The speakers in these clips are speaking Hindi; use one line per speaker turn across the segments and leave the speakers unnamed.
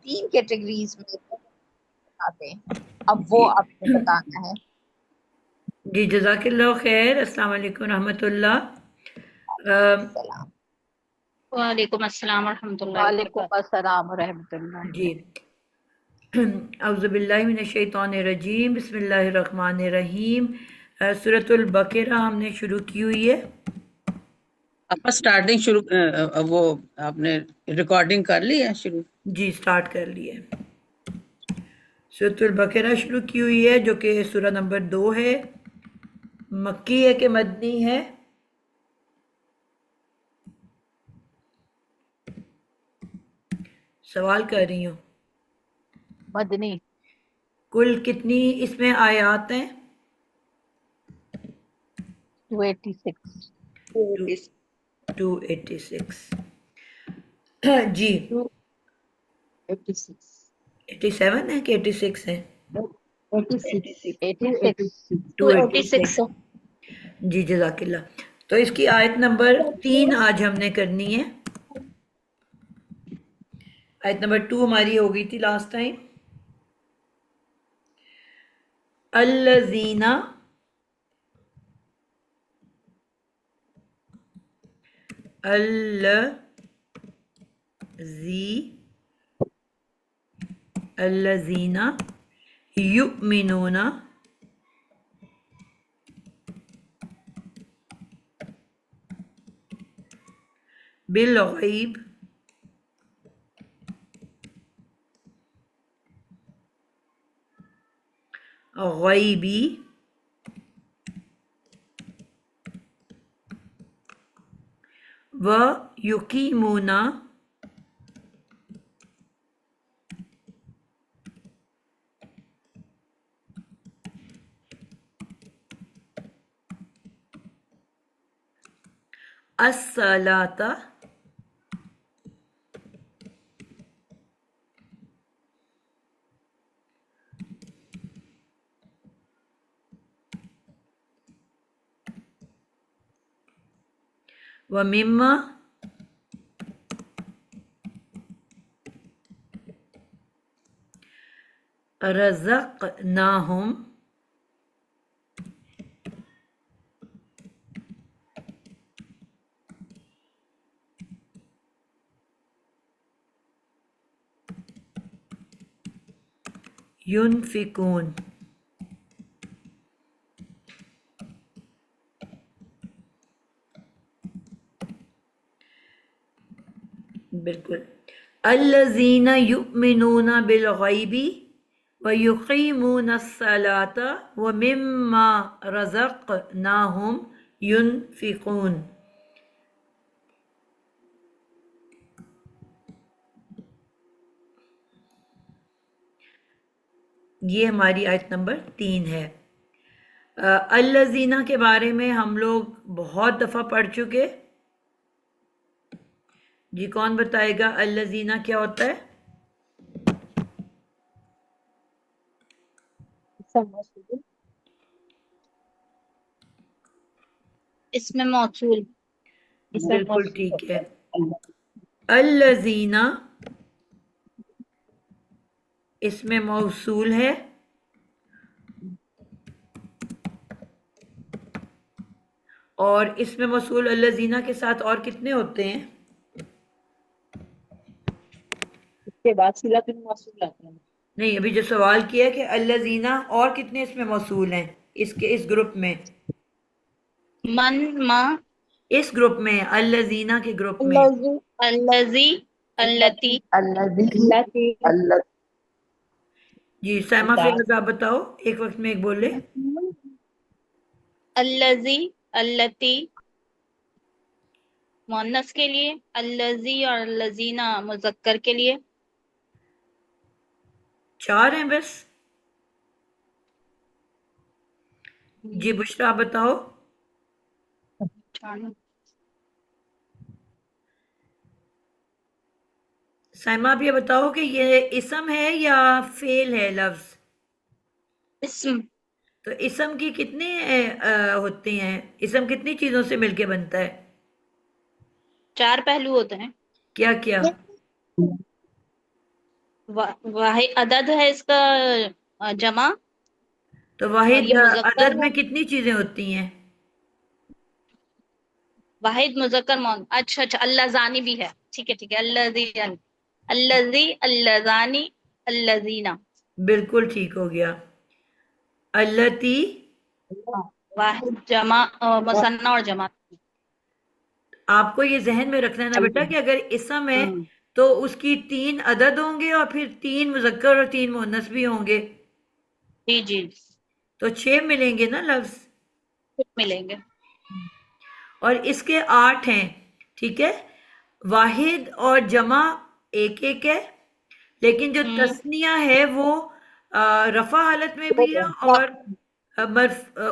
3 कैटेगरीज में बताते हैं। अब वो
जी
आपको बताना है।
जी, जज़ाकिल्लाह खैर। अस्सलाम वालेकुम रहमतुल्लाह।
सलाम।
वालेकुम अस्सलाम वरहमतुल्लाहि
वालेकुम
वबरकातुहू।
अस्सलाम व रहमतुल्लाह।
जी, औज़ुबिल्लाहि मिनश्शैतानिर्रजीम, बिस्मिल्लाहिर्रहमानिर्रहीम। सूरतुल बकरा हमने शुरू की हुई है।
आपका स्टार्टिंग शुरू वो आपने रिकॉर्डिंग कर ली है शुरू?
जी, स्टार्ट कर लिए। सूरतुल बकरा शुरू की हुई है, जो कि सूरा नंबर 2 है। मक्की है कि मदनी है? सवाल कर रही हूँ।
मदनी।
कुल कितनी इसमें आयात हैं?
286।
टू 286। जी।
286।
87 है कि 86 है?
86। 86।
Two eighty
286।
सिक्स जी, जजाकिल्ला। तो इसकी आयत नंबर 3 आज हमने करनी है। आयत नंबर 2 हमारी हो गई थी लास्ट टाइम। अल्लजीना अल्लजीना युमिनूना बिल गैब गैबी व युकीमूना अस्सलाता व मिम्मा रज़क़नाहुम युनफिकून। बिल्कुल। अल्लज़ीना युमिनूना बिल गैबी व युकीमूना सलाता व मिम्मा रज़क़नाहुम युनफिकून। ये हमारी आयत नंबर 3 है। अल्लज़ीना के बारे में हम लोग बहुत दफ़ा पढ़ चुके। जी, कौन बताएगा अल्लज़ीना क्या होता है?
इसमें मौसूल।
बिल्कुल ठीक है। अल्लज़ीना इसमें मौसूल है। और इसमें मौसूल अल्लज़ीना के साथ और कितने होते हैं?
इसके बाद सिलातुल मौसूल आते हैं।
नहीं, अभी जो सवाल किया है कि अल्लज़ीना और कितने इसमें मौसूल हैं, इसके इस ग्रुप में?
मन मा।
इस ग्रुप में, अल्लज़ीना के ग्रुप में।
अल्लाजी।
अल्लजी। अल्लती।
अल्लाजी। अल्लाह।
जी, सैमा फिर आप बताओ, एक वक्त में एक बोले।
अल्लजी। अल्लती मुअन्नस के लिए, अल्लजी और अल्लजीना मुज़क्कर के लिए।
4 हैं बस। जी, बुशरा आप बताओ। सैमा आप ये बताओ कि ये इसम है या फेल है लफ्ज?
इस्म।
तो इसम की कितने होते हैं? इसम कितनी चीजों से मिलके बनता है?
4 पहलू होते हैं।
क्या क्या?
वाहिद अदद है इसका जमा।
तो
और
वाहिद
ये मुजक्कर
अदद
है।
में कितनी चीजें होती हैं?
वाहिद मुजक्कर मौन, अच्छा अच्छा, अल्लाजानी भी है। ठीक है अल्लाजीन, अल्लाजी, अल्लाजानी, अल्लाजीना।
बिल्कुल ठीक हो गया। अल्लती,
हाँ, वाहिद जमा मुसन्ना और जमा।
आपको ये जहन में रखना है ना बेटा कि अगर इसम है
हम्म,
तो उसकी 3 अदद होंगे और फिर 3 मुजक्कर और 3 मुअन्नस भी होंगे,
जी जी,
तो 6 मिलेंगे ना लफ्ज।
फिर मिलेंगे।
और इसके 8 हैं, ठीक है। वाहिद और जमा एक एक है, लेकिन जो
हम्म,
तस्निया है वो रफा हालत में भी है और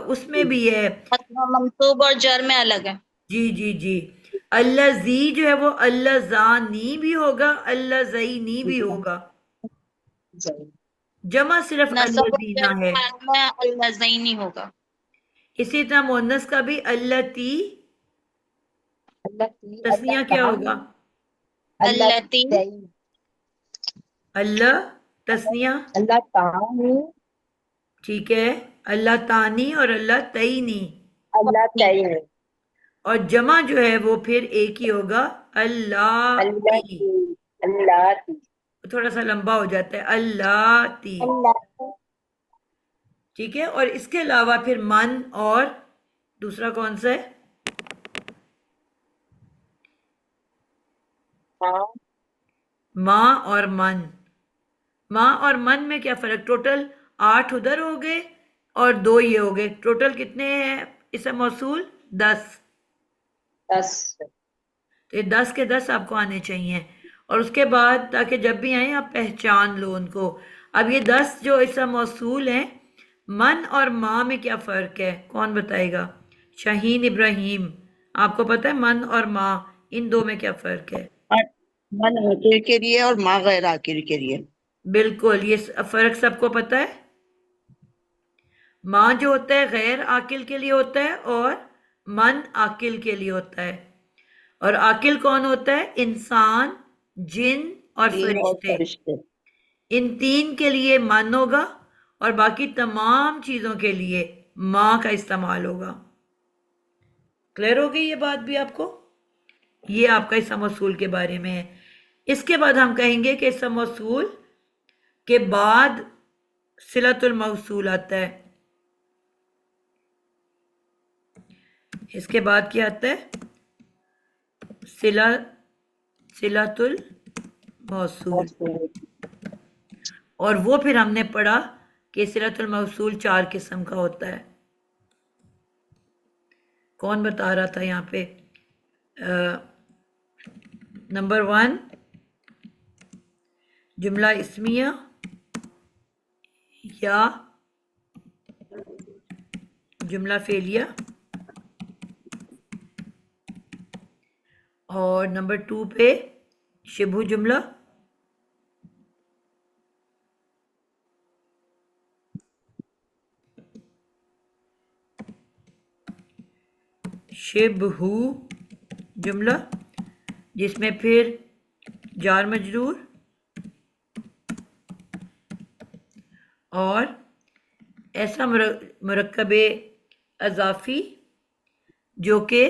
उसमें भी है।
मंसूब और जर में अलग है।
जी जी जी। अल्लाजी जो है वो अल्लाजानी भी होगा, अल्लाजईनी भी होगा। जमा सिर्फ
नसब और
अल्लाजीना
जर
है।
के हाल में अल्लाज़ैनी होगा।
इसी तरह मुअन्नस का भी अल्लती, तस्निया क्या होगा?
अल्लती,
अल्लाह, तस्निया, ठीक है। अल्लाह तानी और अल्लाह तईनी। और जमा जो है वो फिर एक ही होगा, अल्लाती। थोड़ा सा लंबा हो जाता है, अल्लाती। ठीक है। और इसके अलावा फिर मन और दूसरा कौन सा है? माँ और मन। माँ और मन में क्या फर्क? टोटल 8 उधर हो गए और 2 ये हो गए, टोटल कितने हैं इसम मौसूल? 10। तो ये 10 के 10 आपको आने चाहिए। और उसके बाद ताकि जब भी आए आप पहचान लो उनको। अब ये 10 जो इसम मौसूल हैं, मन और माँ में क्या फर्क है, कौन बताएगा? शाहीन इब्राहिम, आपको पता है मन और माँ इन दो में क्या फर्क है?
और मन आखिर के लिए और माँ गैर आखिर के लिए।
बिल्कुल, ये फर्क सबको पता है। माँ जो होता है गैर आकिल के लिए होता है और मन आकिल के लिए होता है। और आकिल कौन होता है? इंसान, जिन और
जीन और
फरिश्ते।
फरिश्ते।
इन 3 के लिए मन होगा और बाकी तमाम चीजों के लिए माँ का इस्तेमाल होगा। क्लियर हो गई ये बात भी आपको? ये आपका इसम मौसूल के बारे में है। इसके बाद हम कहेंगे कि इसम मौसूल के बाद सिलतुल मौसूल आता है। इसके बाद क्या आता है? सिला, सिलतुल मौसूल। और वो फिर हमने पढ़ा कि सिलतुल मौसूल 4 किस्म का होता है। कौन बता रहा था यहाँ पे? नंबर 1 जुमला इस्मिया या जुमला फेलिया। और नंबर 2 पे शिबु जुमला। शिबहू जुमला जिसमें फिर जार मजरूर और ऐसा मुरक्कब अजाफी जो कि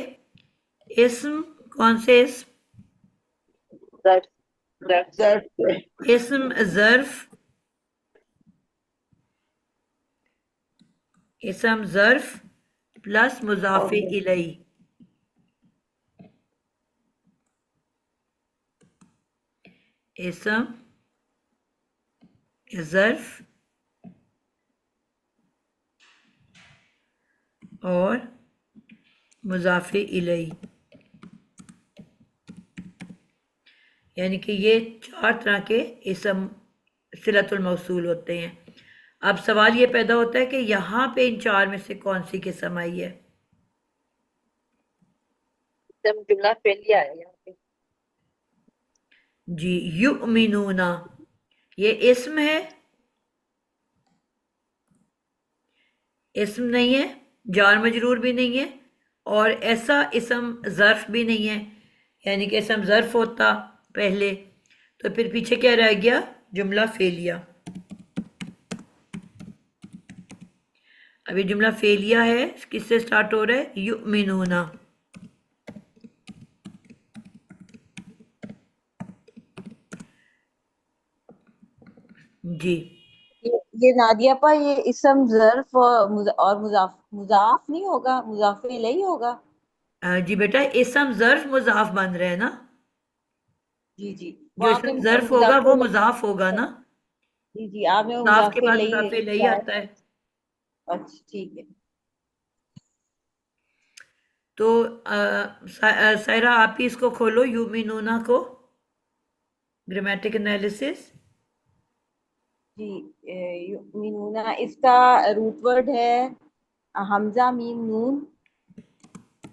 इस्म, कौन से इस्म? इस्म ज़र्फ, इस्म ज़र्फ प्लस मुज़ाफ़े इलैही। इस्म ज़र्फ और मुज़ाफ़े इलैही, यानी कि ये 4 तरह के इस्म सिलतुल मौसूल होते हैं। अब सवाल ये पैदा होता है कि यहाँ पे इन 4 में से कौन सी किस्म आई है?
जुमला फेलिया है यहाँ पे।
जी, युमिनूना ये इस्म है, इस्म नहीं है, जार मजरूर भी नहीं है और ऐसा इस्म ज़र्फ भी नहीं है। यानी कि इस्म ज़र्फ होता पहले तो फिर पीछे क्या रह गया? जुमला फेलिया। अभी जुमला फेलिया है, किससे स्टार्ट हो रहा है? युमिनूना। जी
ये नादिया पर ये इसम ज़र्फ और मुजाफ मुजाफ नहीं होगा, मुजाफ इलैही होगा।
जी बेटा, इसम ज़र्फ मुज़ाफ बन रहे हैं ना।
जी जी,
जो
वहाँ पे
इसम ज़र्फ होगा
मुजाफ
वो
इलैही।
मुज़ाफ होगा ना।
जी जी, आपने
मुज़ाफ के
मुजाफ
बाद
इलैही
मुज़ाफ इलैही
लिखा है।
आता है।
अच्छा ठीक है।
तो सायरा आप ही इसको खोलो, युमिनूना को, ग्रामेटिक एनालिसिस।
जी, युमिनूना इसका रूट वर्ड है हमजा मीम नून।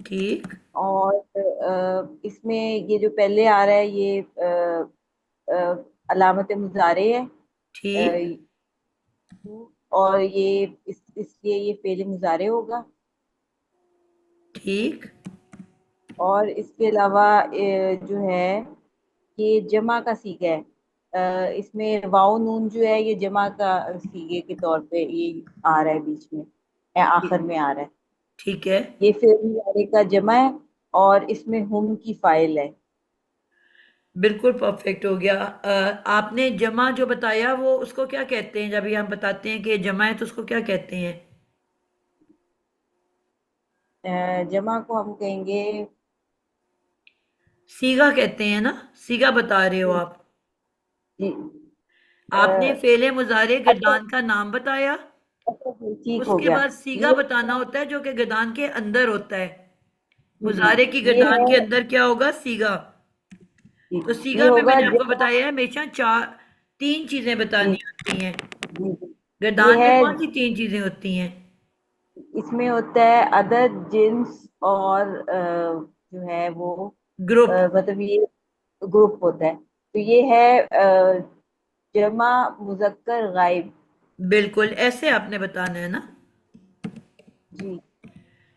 ठीक
और इसमें ये जो पहले आ रहा है ये अलामत मुजारे है।
ठीक
और ये इसलिए ये फेल मुजारे होगा।
ठीक
और इसके अलावा जो है ये जमा का सीगा है। इसमें वाओ नून जो है ये जमा का सीगे के तौर पे ये आ रहा है बीच में या आखिर में आ रहा है।
ठीक है।
ये फेल मुजारे का जमा है और इसमें हुम की फाइल है।
बिल्कुल परफेक्ट हो गया। आपने जमा जो बताया वो उसको क्या कहते हैं? जब ये हम बताते हैं कि ये जमा है तो उसको क्या कहते हैं?
जमा को हम कहेंगे।
सीगा कहते हैं ना, सीगा बता रहे हो आप।
जी
आपने फेले मुजारे
अच्छा
गिरदान का नाम बताया,
अच्छा, ठीक हो
उसके
गया।
बाद सीगा
ये
बताना होता है जो कि गिरदान के अंदर होता है।
जी
मुजारे की
ये
गिरदान
है।
के अंदर क्या होगा? सीगा।
जी
तो
ये
सीगा में
होगा
मैंने आपको
जमा।
बताया है हमेशा चार, तीन चीजें
जी
बतानी होती हैं।
जी जी। ये
गिरदान में
है,
कौन सी तीन चीजें होती हैं?
इसमें होता है अदद, जिन्स और जो है वो
ग्रुप।
मतलब ये ग्रुप होता है। तो ये है जमा मुजक्कर गायब।
बिल्कुल ऐसे आपने बताना है ना।
जी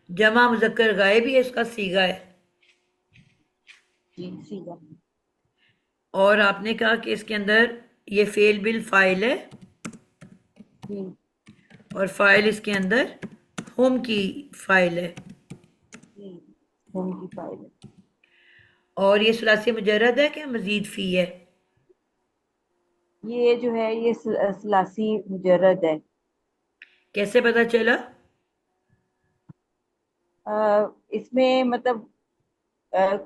जमा मुजक्कर गायब ही इसका सीगा है।
जी सीधा।
और आपने कहा कि इसके अंदर ये फेल बिल फाइल है
जी
और फाइल इसके अंदर होम की फाइल है।
जी, होम की फाइल है।
और ये सुलासी मुजर्रद है कि मजीद फी है?
ये जो है ये सलासी मुजर्रद है।
कैसे पता चला?
इसमें मतलब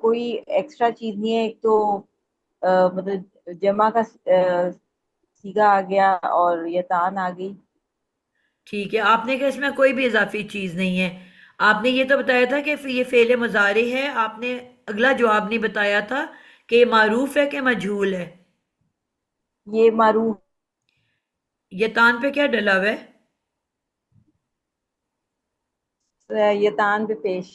कोई एक्स्ट्रा चीज नहीं है। एक तो मतलब जमा का सीगा आ गया और यतान आ गई।
ठीक है, आपने कहा इसमें कोई भी इजाफी चीज नहीं है। आपने ये तो बताया था कि ये फेले मुजारे है। आपने अगला जवाब नहीं बताया था कि ये मारूफ है कि मजहूल है।
ये मारूफ।
ये तान पे क्या डला हुआ है?
यतान पे पेश।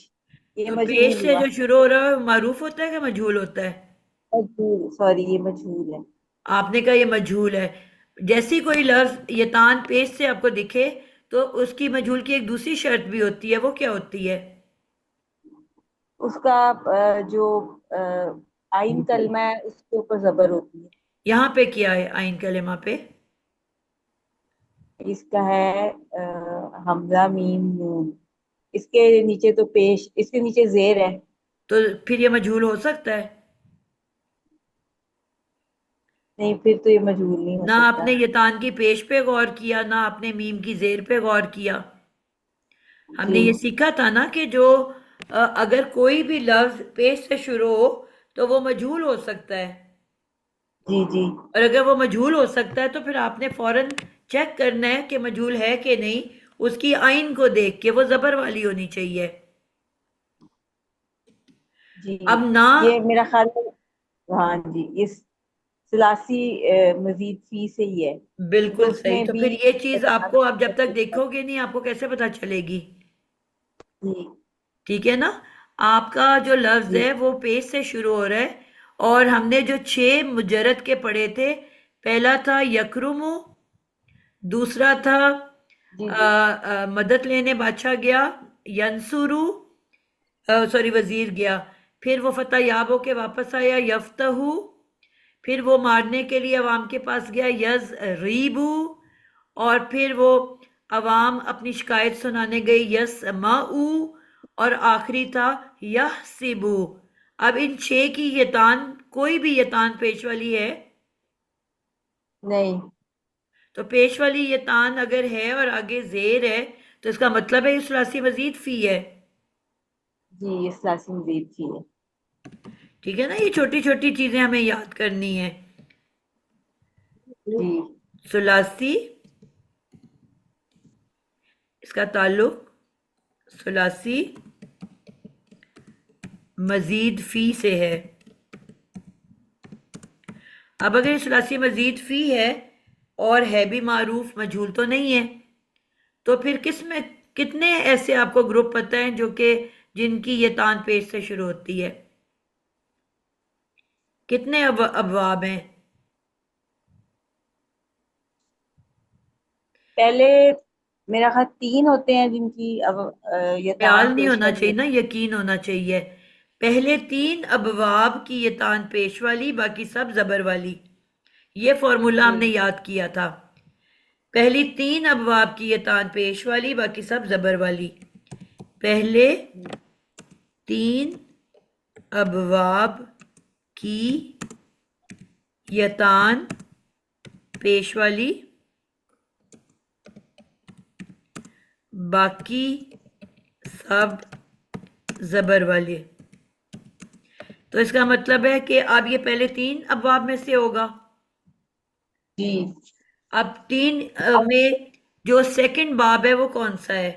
ये
तो पेश
मजहूल
से
हुआ।
जो शुरू हो रहा है वो मारूफ होता है कि मजहूल होता है?
मजहूल, सॉरी ये मजहूल है।
आपने कहा ये मजहूल है। जैसे ही कोई लफ्ज ये तान पेश से आपको दिखे तो उसकी मजहूल की एक दूसरी शर्त भी होती है, वो क्या होती है?
उसका जो आइन कलमा है उसके ऊपर जबर होती है।
यहाँ पे क्या है आइन कलेमा पे?
इसका है हमजा मीम नून। इसके नीचे तो पेश, इसके नीचे जेर है।
तो फिर ये मजहूल हो सकता है?
नहीं, फिर तो ये मजहूल नहीं हो
ना
सकता।
आपने ये तान की पेश पे गौर किया, ना आपने मीम की जेर पे गौर किया। हमने
जी
ये सीखा था ना कि जो अगर कोई भी लफ्ज पेश से शुरू हो तो वो मजहूल हो सकता है।
जी जी
और अगर वो मजहूल हो सकता है तो फिर आपने फौरन चेक करना है कि मजहूल है कि नहीं। उसकी आइन को देख के वो जबर वाली होनी चाहिए।
जी।
अब ना,
ये मेरा ख्याल है। हाँ जी, ये सिलासी मजीद फी से ही है क्योंकि
बिल्कुल सही।
उसमें
तो
भी
फिर ये चीज आपको, आप जब तक देखोगे नहीं आपको कैसे पता चलेगी?
जी
ठीक है ना। आपका जो लफ्ज
जी
है वो पेश से शुरू हो रहा है। और हमने जो छह मुजरद के पढ़े थे, पहला था यकरुमु, दूसरा था
जी जी
मदद लेने बादशाह गया, यंसुरु, सॉरी वजीर गया, फिर वो फतह याब होके वापस आया, यफ्तहू, फिर वो मारने के लिए अवाम के पास गया, यज रीबू, और फिर वो अवाम अपनी शिकायत सुनाने गई, यस माऊ, और आखिरी था यह सिबू। अब इन 6 की यतान, कोई भी यतान पेश वाली है?
नहीं।
तो पेश वाली यतान अगर है और आगे जेर है तो इसका मतलब है ये सुलासी मजीद फी है।
जी, ये सलासी मजीद थी।
ठीक है ना, ये छोटी छोटी चीजें हमें याद करनी है।
जी।
सुलासी, इसका ताल्लुक सुलासी मजीद फी से है। अब अगर ये सुलासी मजीद फी है और है भी मारूफ, मजहूल तो नहीं है, तो फिर किस में कितने ऐसे आपको ग्रुप पता है जो कि जिनकी ये तान पेश से शुरू होती है? कितने अबवाब हैं?
पहले मेरा ख्याल 3 होते हैं जिनकी अब ये
ख्याल
तान
नहीं
पेश
होना
वाली
चाहिए ना,
होती
यकीन होना चाहिए। पहले 3 अबवाब की ये तान पेश वाली, बाकी सब जबर वाली। ये फॉर्मूला
है।
हमने
जी।
याद किया था। पहली 3 अबवाब की ये तान पेश वाली, बाकी सब जबर वाली। पहले 3 अबवाब की यतान पेश वाली, बाकी सब जबर वाले। तो इसका मतलब है कि अब ये पहले 3 अबवाब में से होगा।
जी।
अब 3 में जो सेकंड बाब है वो कौन सा है?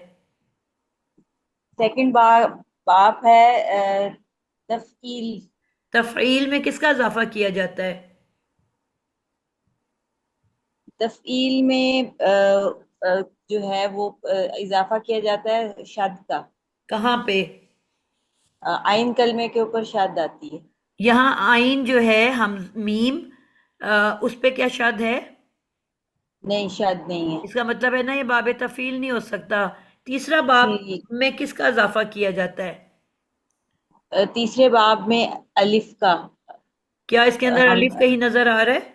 सेकंड बाप है तफकील।
तफ़ईल में किसका इजाफा किया जाता है?
तफकील में जो है वो इजाफा किया जाता है शद का।
कहाँ पे?
आइन कलमे के ऊपर शद आती है।
यहाँ आइन जो है, हम मीम, उस पे क्या शद है?
नहीं, शद नहीं है।
इसका मतलब है ना ये बाब तफील नहीं हो सकता। तीसरा बाब
जी।
में किसका इजाफा किया जाता है?
तीसरे बाब में अलिफ का।
क्या इसके अंदर
हम
अलिफ कहीं नजर आ रहा है?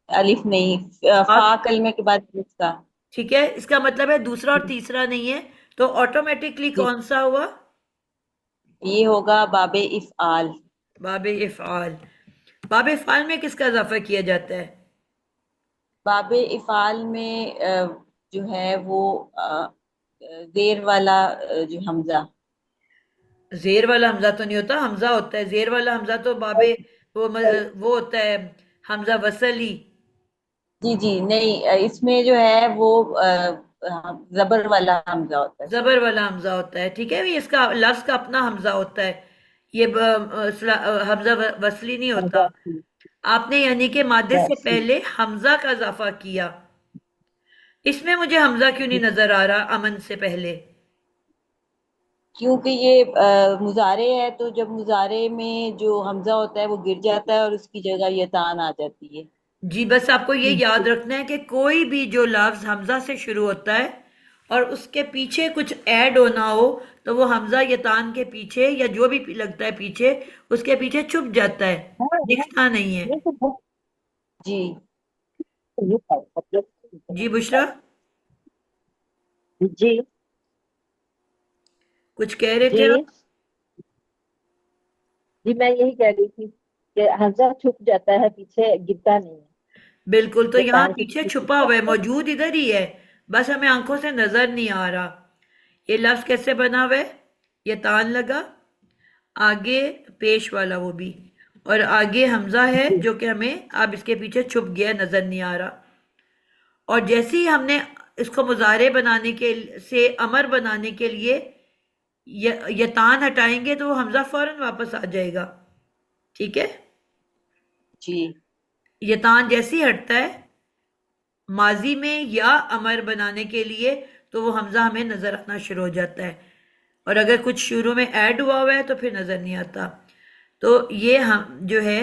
अलिफ नहीं, फा
आप,
कलमे के बाद अलिफ का।
ठीक है, इसका मतलब है दूसरा और तीसरा नहीं है, तो ऑटोमेटिकली
जी,
कौन सा हुआ?
ये होगा बाबे इफ़आल।
बाब इफ़आल। बाब इफ़आल में किसका इजाफा किया जाता है?
बाबे इफ़ाल में जो है वो जेर वाला जो हमजा।
जेर वाला हमजा तो नहीं होता, हमजा होता है। जेर वाला हमजा तो बाबे, वो होता है हमजा वसली।
जी जी, नहीं, इसमें जो है वो जबर वाला हमजा होता है इसमें।
जबर वाला हमजा होता है, ठीक है, ये इसका लफ्ज का अपना हमजा होता है। ये हमजा वसली नहीं होता। आपने यानी कि मादे से पहले हमजा का इजाफा किया। इसमें मुझे हमजा क्यों नहीं नजर आ रहा अमन से पहले?
क्योंकि ये मुजारे है, तो जब मुजारे में जो हमजा होता है वो गिर जाता है और उसकी जगह ये तान आ जाती है।
जी, बस आपको ये याद रखना है कि कोई भी जो लफ्ज हमजा से शुरू होता है और उसके पीछे कुछ ऐड होना हो, तो वो हमजा यतान के पीछे या जो भी लगता है पीछे, उसके पीछे छुप जाता है, दिखता नहीं है।
जी
जी बुशरा,
जी
कुछ कह रहे
जी।
थे आप?
जी, मैं यही कह रही थी कि हमजा छुप जाता है, पीछे गिरता नहीं है।
बिल्कुल, तो
ये
यहाँ
तान के
पीछे
पीछे छुप
छुपा हुआ है,
जाता है।
मौजूद इधर ही है, बस हमें आंखों से नजर नहीं आ रहा। ये लफ्ज कैसे बना हुआ है? ये तान लगा, आगे पेश वाला वो भी, और आगे हमजा है जो कि हमें अब इसके पीछे छुप गया, नजर नहीं आ रहा। और जैसे ही हमने इसको मुजारे बनाने के से अमर बनाने के लिए ये तान हटाएंगे तो वो हमजा फौरन वापस आ जाएगा। ठीक है,
जी
ये तान जैसे ही हटता है माजी में या अमर बनाने के लिए, तो वो हमजा हमें नजर आना शुरू हो जाता है। और अगर कुछ शुरू में ऐड हुआ है तो फिर नजर नहीं आता। तो ये हम जो है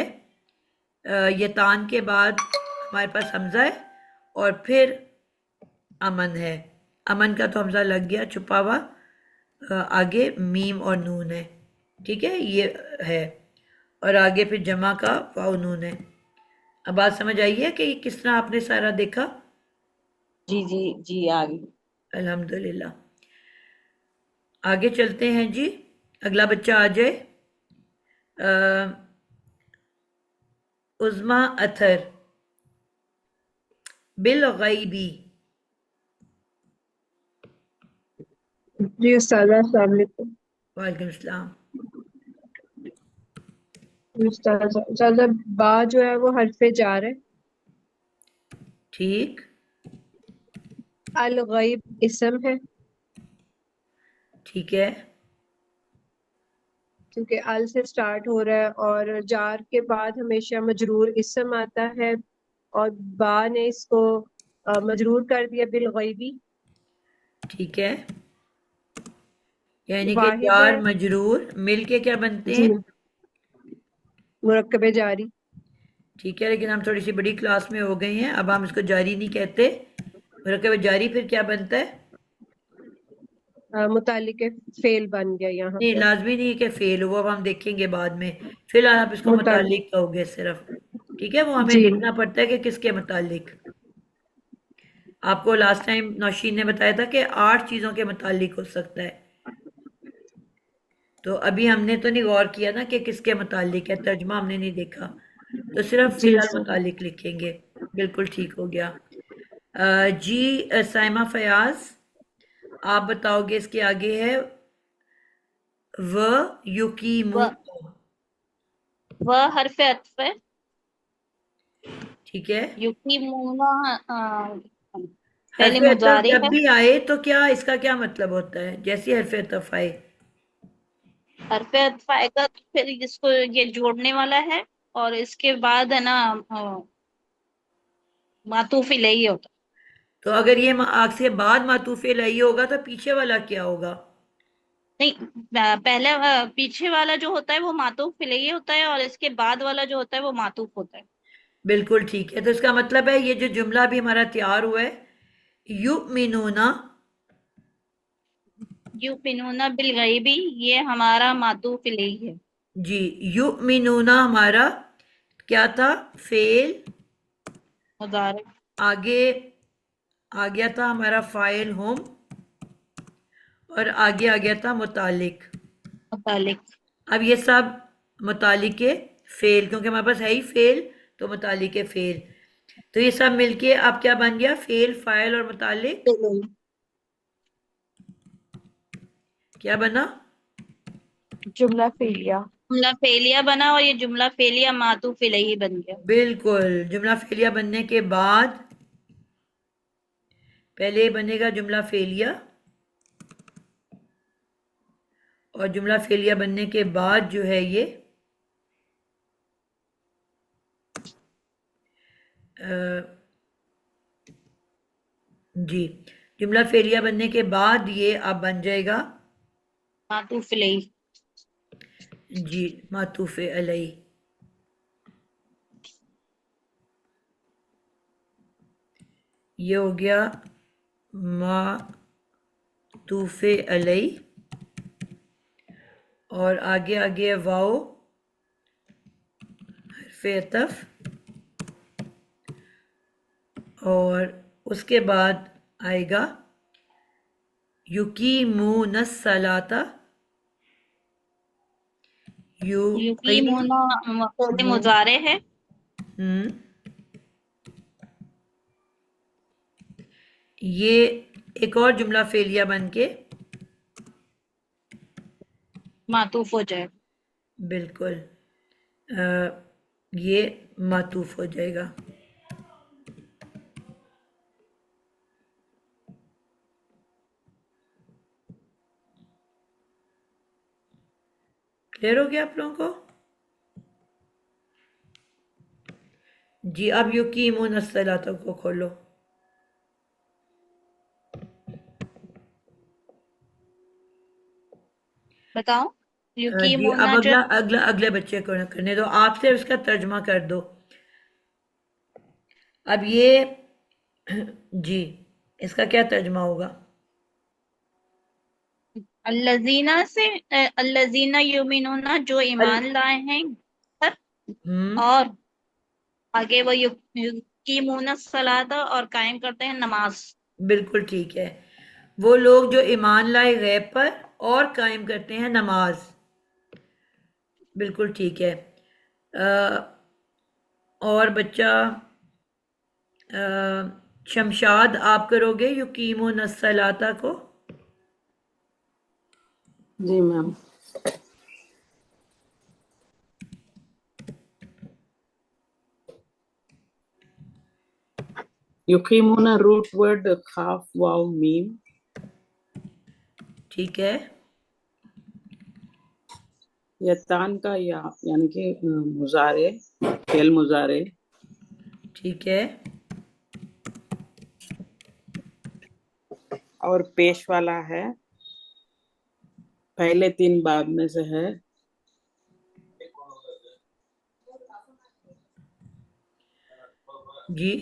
ये तान के बाद हमारे पास हमजा है और फिर अमन है। अमन का तो हमजा लग गया, छुपा हुआ आगे मीम और नून है। ठीक है, ये है। और आगे फिर जमा का वाव नून है। अब बात समझ आई है कि किस तरह आपने सारा देखा?
जी जी जी, आ गई।
अल्हम्दुलिल्लाह। आगे चलते हैं जी, अगला बच्चा आ जाए। उज़मा अथर बिल गैबी।
जी उस्ताद, अस्सलाम वालेकुम।
वालेकुम सलाम।
उस्ताद, बा जो है वो हरफे जार है।
ठीक
अल गैब इसम है,
ठीक है।
क्योंकि अल से स्टार्ट हो रहा है और जार के बाद हमेशा मजरूर इसम आता है, और बा ने इसको मजरूर कर दिया बिल गैबी।
ठीक है, यानी कि
वाहिद है।
जार मजरूर मिल के क्या बनते
जी,
हैं?
मुरक्कबे जारी।
ठीक है, लेकिन हम थोड़ी सी बड़ी क्लास में हो गए हैं, अब हम इसको जारी नहीं कहते। मुरक्कब जारी फिर क्या बनता है?
मुतालिक फेल बन गया यहाँ
नहीं,
पे।
लाजमी नहीं है कि फेल हो, अब हम देखेंगे बाद में। फिलहाल आप इसको
मुताल
मुतालिक कहोगे सिर्फ। ठीक है, वो हमें
जी
देखना पड़ता है कि किसके मुतालिक। आपको लास्ट टाइम नौशीन ने बताया था कि 8 चीजों के मुतालिक हो सकता है। तो अभी हमने तो नहीं गौर किया ना कि किसके मुतालिक है, तर्जमा हमने नहीं देखा, तो सिर्फ
जी
फिलहाल
सर।
मुतालिक लिखेंगे। बिल्कुल ठीक हो गया। साइमा फयाज, आप बताओगे इसके आगे है व युकीमू।
व व हरफ अत्फ है।
ठीक है,
युकीमूना
हरफ
पहले
अतफ
मुजारे
जब
है।
भी आए तो क्या इसका क्या मतलब होता है? जैसे हरफ अतफ आए।
हरफ अत्फ आएगा तो फिर इसको ये जोड़ने वाला है, और इसके बाद है ना मातूफ इलैही होता
तो अगर ये आग से बाद मातूफे लई होगा तो पीछे वाला क्या होगा?
है। नहीं, पहले पीछे वाला जो होता है वो मातूफ इलैही होता है, और इसके बाद वाला जो होता है वो मातूफ होता है।
बिल्कुल ठीक है, तो इसका मतलब है ये जो जुमला भी हमारा तैयार हुआ है, युमिनूना।
युमिनूना बिल गैबी, ये हमारा मातूफ इलैही है।
जी, युमिनूना हमारा क्या था? फेल।
मुजारे
आगे आ गया था हमारा फाइल होम, और आगे आ गया था मुतालिक।
मुतालिक।
अब ये सब मुतालिक के फेल, क्योंकि हमारे पास है ही फेल, तो मुतालिक के फेल, तो ये सब मिलके अब क्या बन गया? फेल, फाइल और मुतालिक क्या बना?
जुमला फेलिया।
जुमला फेलिया बना, और ये जुमला फेलिया मातूफ इलैही बन गया।
बिल्कुल, जुमला फेलिया बनने के बाद पहले बनेगा जुमला फेलिया, और जुमला फेलिया बनने के बाद जो है ये जी, जुमला फेलिया बनने के बाद ये अब बन जाएगा
मातूफ इलैही।
जी मातूफ़े अलैहि। ये हो गया मातूफ़े अलैहि, और आगे आगे वाओ हरफ़े अतफ़, और उसके बाद आएगा युकीमूनस सलाता। युकीम
युकीमूना मफ़ऊल मुज़ारे है।
हम्म, ये एक और जुमला फेलिया बन के
मातूफ हो जाए।
बिल्कुल ये मातूफ हो जाएगा। क्लियर हो गया आप लोगों को? जी, अब युकीमून अस्सलाता को खोलो।
बताओ।
जी, अब
युकीमूना जो
अगला अगला अगले बच्चे को करने दो, आपसे उसका तर्जमा कर दो। अब ये जी, इसका क्या तर्जमा होगा?
अल्लज़ीना से अल्लज़ीना युमिनूना, जो
अल
ईमान लाए हैं। और आगे वो युकीमून सलाता और कायम करते हैं नमाज।
बिल्कुल ठीक है। वो लोग जो ईमान लाए गैब पर और कायम करते हैं नमाज। बिल्कुल ठीक है। और बच्चा शमशाद आप करोगे युकीमुन सलाता को?
जी मैम। युकीमुना रूट वर्ड खाफ वाव मीम।
ठीक है।
यतान का या यानी कि मुजारे, फेल मुजारे।
ठीक है।
और पेश वाला है, पहले 3 बाब में से है।
जी,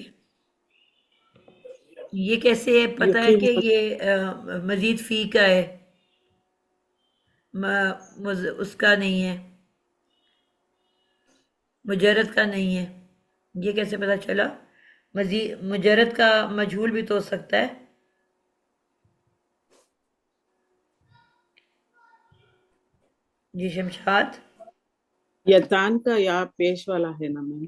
ये कैसे पता है कि
युकीमुना
ये मजीद फी का है, उसका नहीं है, मुजरद का नहीं है? ये कैसे पता चला? मजीद मुजरद का मजहूल भी तो हो सकता है। जी शमशाद।
यतान का या पेश वाला है ना मैम।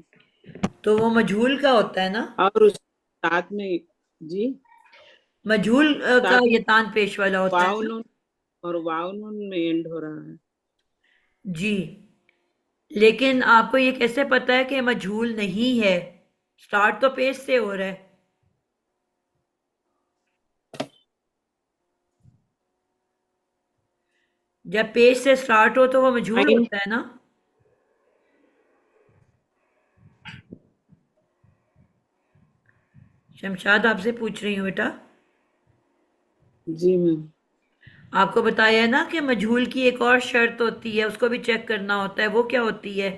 तो वो मजहूल का होता है ना?
और उस साथ में जी,
मजहूल का
साथ में
यतान पेश वाला होता है
वाव
ना?
नून, और वाव नून में एंड हो रहा है।
जी, लेकिन आपको ये कैसे पता है कि मजहूल नहीं है? स्टार्ट तो पेश से हो रहा है। जब पेश से स्टार्ट हो तो वो मजहूल
आइन,
होता है ना? शमशाद आपसे पूछ रही हूँ बेटा।
जी मैम।
आपको बताया है ना कि मजहूल की एक और शर्त होती है, उसको भी चेक करना होता है। वो क्या होती है?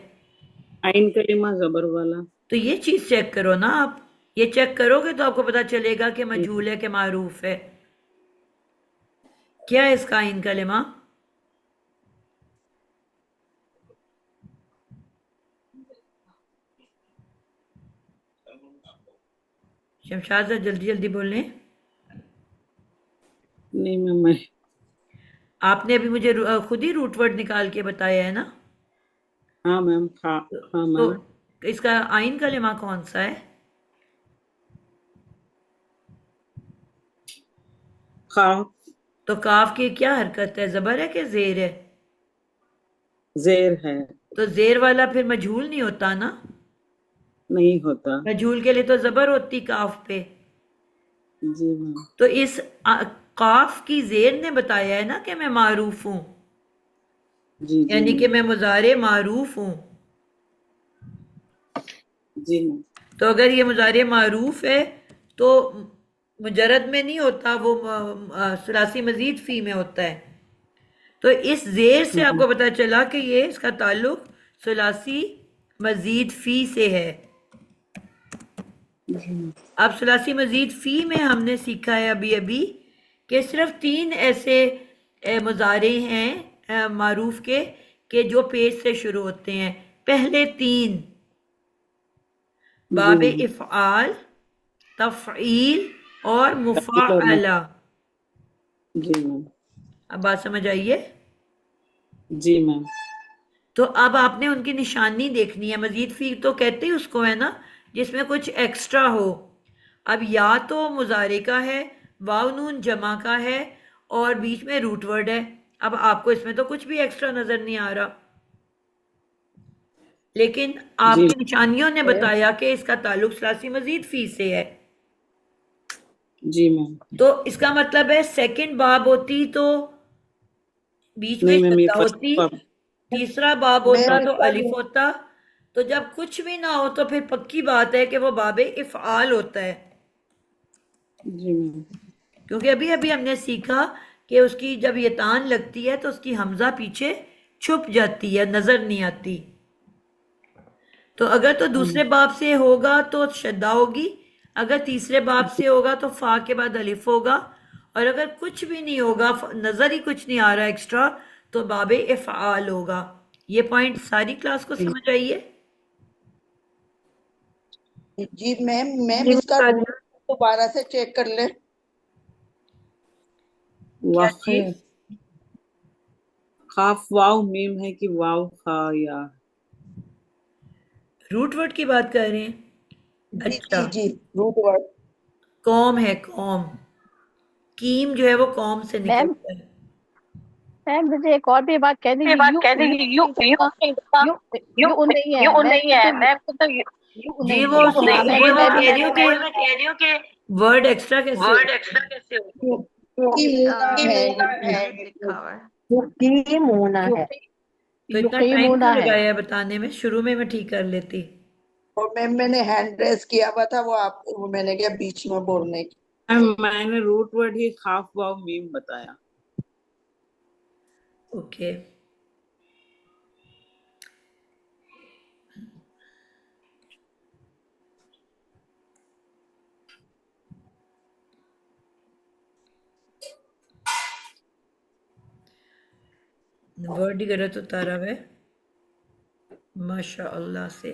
आइन कलिमा जबर वाला।
तो ये चीज चेक करो ना आप। ये चेक करोगे तो आपको पता चलेगा कि मजहूल है कि मारूफ है। क्या है इसका आइन कलिमा? शमशाद से जल्दी जल्दी बोलें।
नहीं मैम, मैं
आपने अभी मुझे खुद ही रूट वर्ड निकाल के बताया है ना?
हाँ मैम, हाँ
तो
मैम।
इसका आइन कलिमा कौन सा है?
खा,
तो काफ की क्या हरकत है? जबर है कि जेर है?
जेर है।
तो जेर वाला फिर मजहूल नहीं होता ना?
नहीं होता।
मजहूल के लिए तो जबर होती काफ पे।
जी मैम।
तो इस काफ की जेर ने बताया है ना कि मैं मारूफ हूं,
जी जी
यानी कि
मैम।
मैं मुजारे मारूफ हूं।
जी मैम।
तो अगर ये मुजारे मारूफ है तो मुजरद में नहीं होता, वो सुलासी मजीद फी में होता है। तो इस जेर से
हम्म,
आपको पता चला कि ये इसका ताल्लुक सुलासी मजीद फी से है।
जी मैम।
अब सुलासी मजीद फी में हमने सीखा है अभी अभी कि सिर्फ 3 ऐसे मुजारे हैं मारूफ के कि जो पेश से शुरू होते हैं। पहले 3
जी
बाब
मैम।
इफ़आल, तफ़ईल और
तफील और
मुफ़ाअला।
जी मैम।
अब बात समझ आइए?
जी मैम।
तो अब आपने उनकी निशानी देखनी है। मजीद फी तो कहते ही उसको है ना जिसमें कुछ एक्स्ट्रा हो। अब या तो मुजारे का है, वाव नून जमा का है और बीच में रूट वर्ड है। अब आपको इसमें तो कुछ भी एक्स्ट्रा नजर नहीं आ रहा, लेकिन
जी
आपकी निशानियों ने बताया कि इसका ताल्लुक सलासी मजीद फी से है।
जी मैम।
तो इसका मतलब है सेकंड बाब होती तो बीच में
नहीं मैम, ये
शद्दा
फर्स्ट
होती,
बाब।
तीसरा बाब होता
मैं
तो अलिफ होता। तो जब कुछ भी ना हो तो फिर पक्की बात है कि वो बाबे इफ़आल होता है।
जी मैम।
क्योंकि अभी अभी हमने सीखा कि उसकी जब ये तान लगती है तो उसकी हमजा पीछे छुप जाती है, नजर नहीं आती। तो अगर तो दूसरे बाब से होगा तो शद्दा होगी, अगर तीसरे बाब से होगा तो फा के बाद अलिफ होगा, और अगर कुछ भी नहीं होगा, नजर ही कुछ नहीं आ रहा एक्स्ट्रा, तो बाबे इफ़आल होगा। ये पॉइंट सारी क्लास को समझ आइए।
जी मैम, मैम
जी
इसका रूट
मुस्काना,
दोबारा से चेक कर ले।
क्या
वाक़े
चीज?
काफ वाव मीम है कि वाव खा या?
रूट वर्ड की बात कर रहे हैं?
जी
अच्छा,
जी जी, रूट वर्ड।
कौम है, कौम। कीम जो है वो कौम से
मैम
निकलता है।
मैम मुझे एक और भी बात कहने
ये
की,
बात
यू
कह
यू
देगी, यू
नहीं
यू
सकता।
नहीं पता,
यू
यू
यू नहीं है
यू
मैम,
नहीं
को
है,
तो
मैं तो
यू
ये
नहीं
वो
है।
उसकी
हाँ
नहीं,
ये
मैंने
वो
मैं भी
कह रही हो कि
मैं कह रही हूँ कि
वर्ड एक्स्ट्रा कैसे
वर्ड
हो?
एक्स्ट्रा कैसे हो?
यूकीमोना है
कीमोना है
ये।
ये लिखा हुआ है।
युकीमूना है,
तो इतना टाइम
युकीमूना
क्यों
है।
लगाया है बताने में? शुरू में मैं ठीक कर लेती।
और मैम मैंने हैंड रेस किया हुआ था, वो मैंने क्या बीच में बोलने की।
मैंने रूट वर्ड ही काफ वाव मीम बताया।
ओके, वर्ड ही गलत उतारा हुआ है माशा अल्लाह से।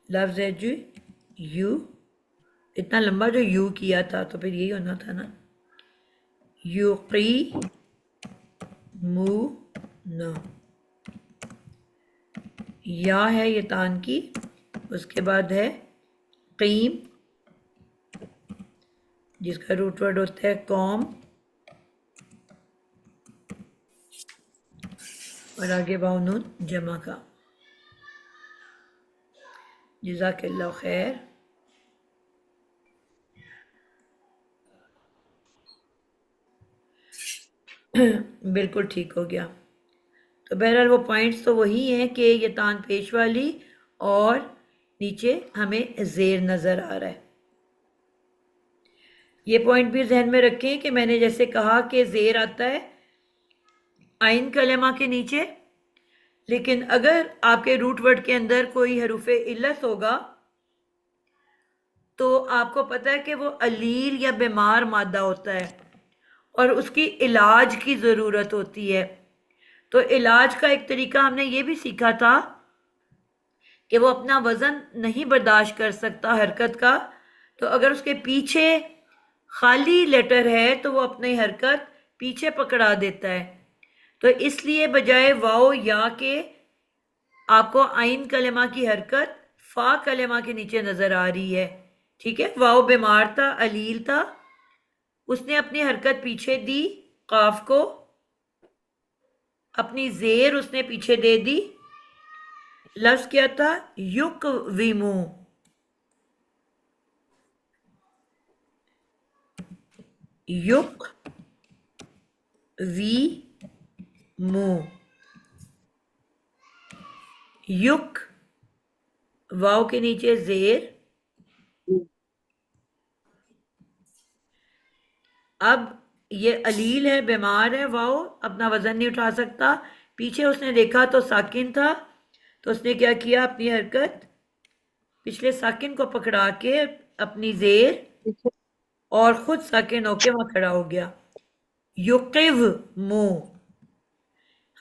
लफ्ज है जी यू, इतना लंबा जो यू किया था तो फिर यही होना था ना। युकी मु न, या है ये तान की, उसके बाद है कीम जिसका रूट वर्ड होता है कौम, और आगे बाउनून जमा का। जज़ाकल्लाह खैर। बिल्कुल ठीक हो गया। तो बहरहाल वो पॉइंट्स तो वही हैं कि ये तान पेश वाली और नीचे हमें ज़ेर नज़र आ रहा है। ये पॉइंट भी जहन में रखें कि मैंने जैसे कहा कि ज़ेर आता है आइन कलमा के नीचे, लेकिन अगर आपके रूट वर्ड के अंदर कोई हरूफ इल्लत होगा तो आपको पता है कि वो अलील या बीमार मादा होता है और उसकी इलाज की ज़रूरत होती है। तो इलाज का एक तरीका हमने ये भी सीखा था कि वो अपना वज़न नहीं बर्दाश्त कर सकता हरकत का, तो अगर उसके पीछे खाली लेटर है तो वो अपनी हरकत पीछे पकड़ा देता है। तो इसलिए बजाय वाओ या के आपको आइन कलेमा की हरकत फा कलेमा के नीचे नज़र आ रही है। ठीक है, वाओ बीमार था, अलील था, उसने अपनी हरकत पीछे दी, काफ को अपनी ज़ेर उसने पीछे दे दी। लफ्ज़ क्या था? युक विमु, युक वी मु, युक वाव के नीचे ज़ेर। अब ये अलील है, बीमार है, वाओ अपना वजन नहीं उठा सकता, पीछे उसने देखा तो साकिन था, तो उसने क्या किया? अपनी हरकत पिछले साकिन को पकड़ा के अपनी ज़ेर और खुद साकिन होके वहां खड़ा हो गया। युकिव मु,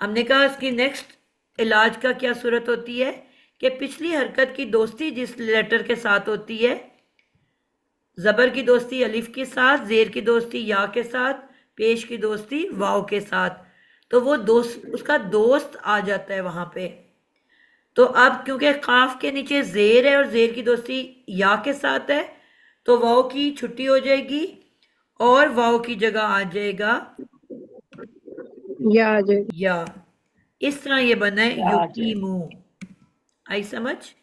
हमने कहा इसकी नेक्स्ट इलाज का क्या सूरत होती है कि पिछली हरकत की दोस्ती जिस लेटर के साथ होती है, जबर की दोस्ती अलिफ के साथ, जेर की दोस्ती या के साथ, पेश की दोस्ती वाव के साथ, तो वो दोस्त उसका दोस्त आ जाता है वहां पे। तो अब क्योंकि काफ के नीचे जेर है और जेर की दोस्ती या के साथ है, तो वाव की छुट्टी हो जाएगी और वाव की जगह आ जाएगा
या आ जाएगा।
या। इस तरह ये बना है
आ जाए।
युकीमु। आई समझ?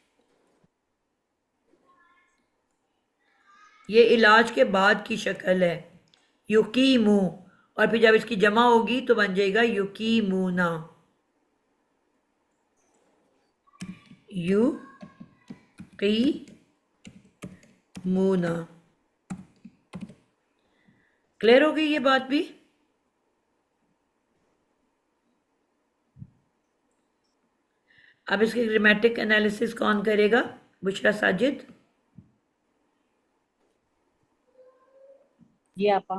ये इलाज के बाद की शक्ल है युकीमु, और फिर जब इसकी जमा होगी तो बन जाएगा युकीमुना। युकीमुना। क्लियर हो गई ये बात भी? अब इसकी ग्रामेटिक एनालिसिस कौन करेगा? बुशरा साजिद।
जी आपा।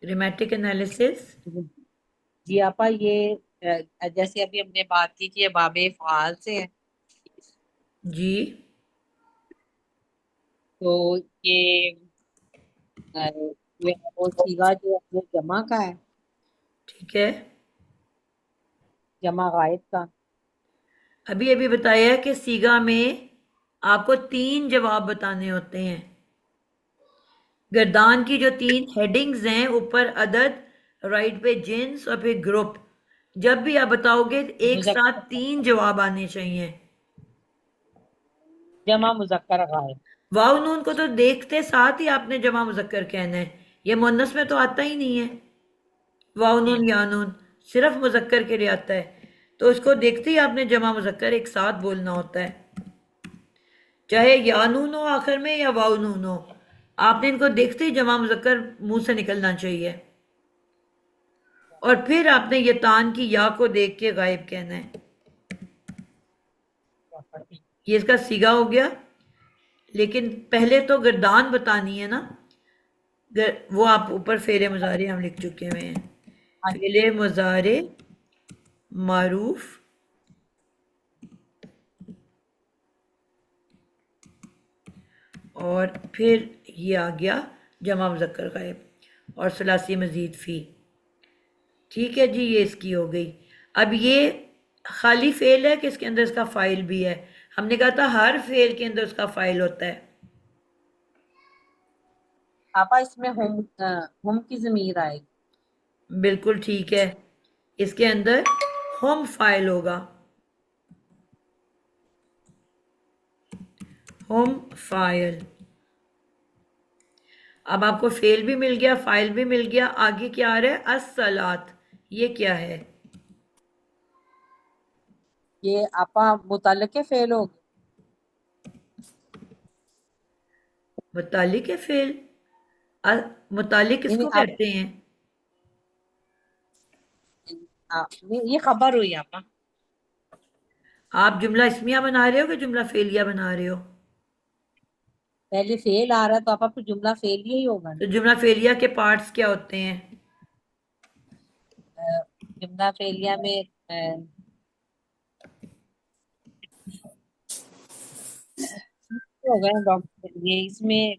Grammatic analysis.
जी आपा, ये
जैसे अभी हमने बात की कि ये बाबे फ़ाल से है,
जी
तो ये वो सीगा जो अपने जमा का है,
ठीक है।
जमा गायब का।
अभी अभी बताया कि सीगा में आपको 3 जवाब बताने होते हैं। गर्दान की जो 3 हेडिंग्स हैं, ऊपर अदद, राइट पे जिन्स और फिर ग्रुप। जब भी आप बताओगे एक साथ
मुज़क्कर
3 जवाब आने चाहिए।
जमा मुज़क्कर गायब।
वाव नून को तो देखते साथ ही आपने जमा मुज़क्कर कहना है, ये मुन्नस में तो आता ही नहीं है। वाव नून या नून सिर्फ मुज़क्कर के लिए आता है, तो इसको देखते ही आपने जमा मुज़क्कर एक साथ बोलना होता है, चाहे या नून हो आखिर में या वाव नून हो। आपने इनको देखते ही जमा मुज़क्कर मुंह से निकलना चाहिए, और फिर आपने ये तान की या को देख के गायब कहना है। ये इसका सीगा हो गया। लेकिन पहले तो गर्दान बतानी है ना। वो आप ऊपर फेरे मुजारे हम लिख चुके हुए हैं। फेले मुजारे मारूफ और फिर ये आ गया जमा मुज़क्कर गायब और सलासी मजीद फी। ठीक है जी, ये इसकी हो गई। अब ये खाली फेल है कि इसके अंदर इसका फाइल भी है? हमने कहा था हर फेल के अंदर उसका फाइल होता है।
आपा इसमें हम की ज़मीर आएगी।
बिल्कुल ठीक है, इसके अंदर होम फाइल होगा, होम फाइल। अब आपको फेल भी मिल गया, फाइल भी मिल गया। आगे क्या आ रहा है? अस्सलात। ये क्या है?
ये आपा मुतल्लिक़ फ़ेल हो गए।
मुतालिक है फेल। मुतालिक
नहीं नहीं
किसको
आप
कहते हैं?
नहीं, ये खबर हुई आपा।
आप जुमला इसमिया बना रहे हो कि जुमला फेलिया बना रहे हो?
पहले फेल आ रहा है तो आपा फिर जुमला फेल ही होगा
तो
ना।
जुमला फेलिया के पार्ट्स क्या होते हैं?
जुमला फेलिया में हो गए डॉक्टर, ये इसमें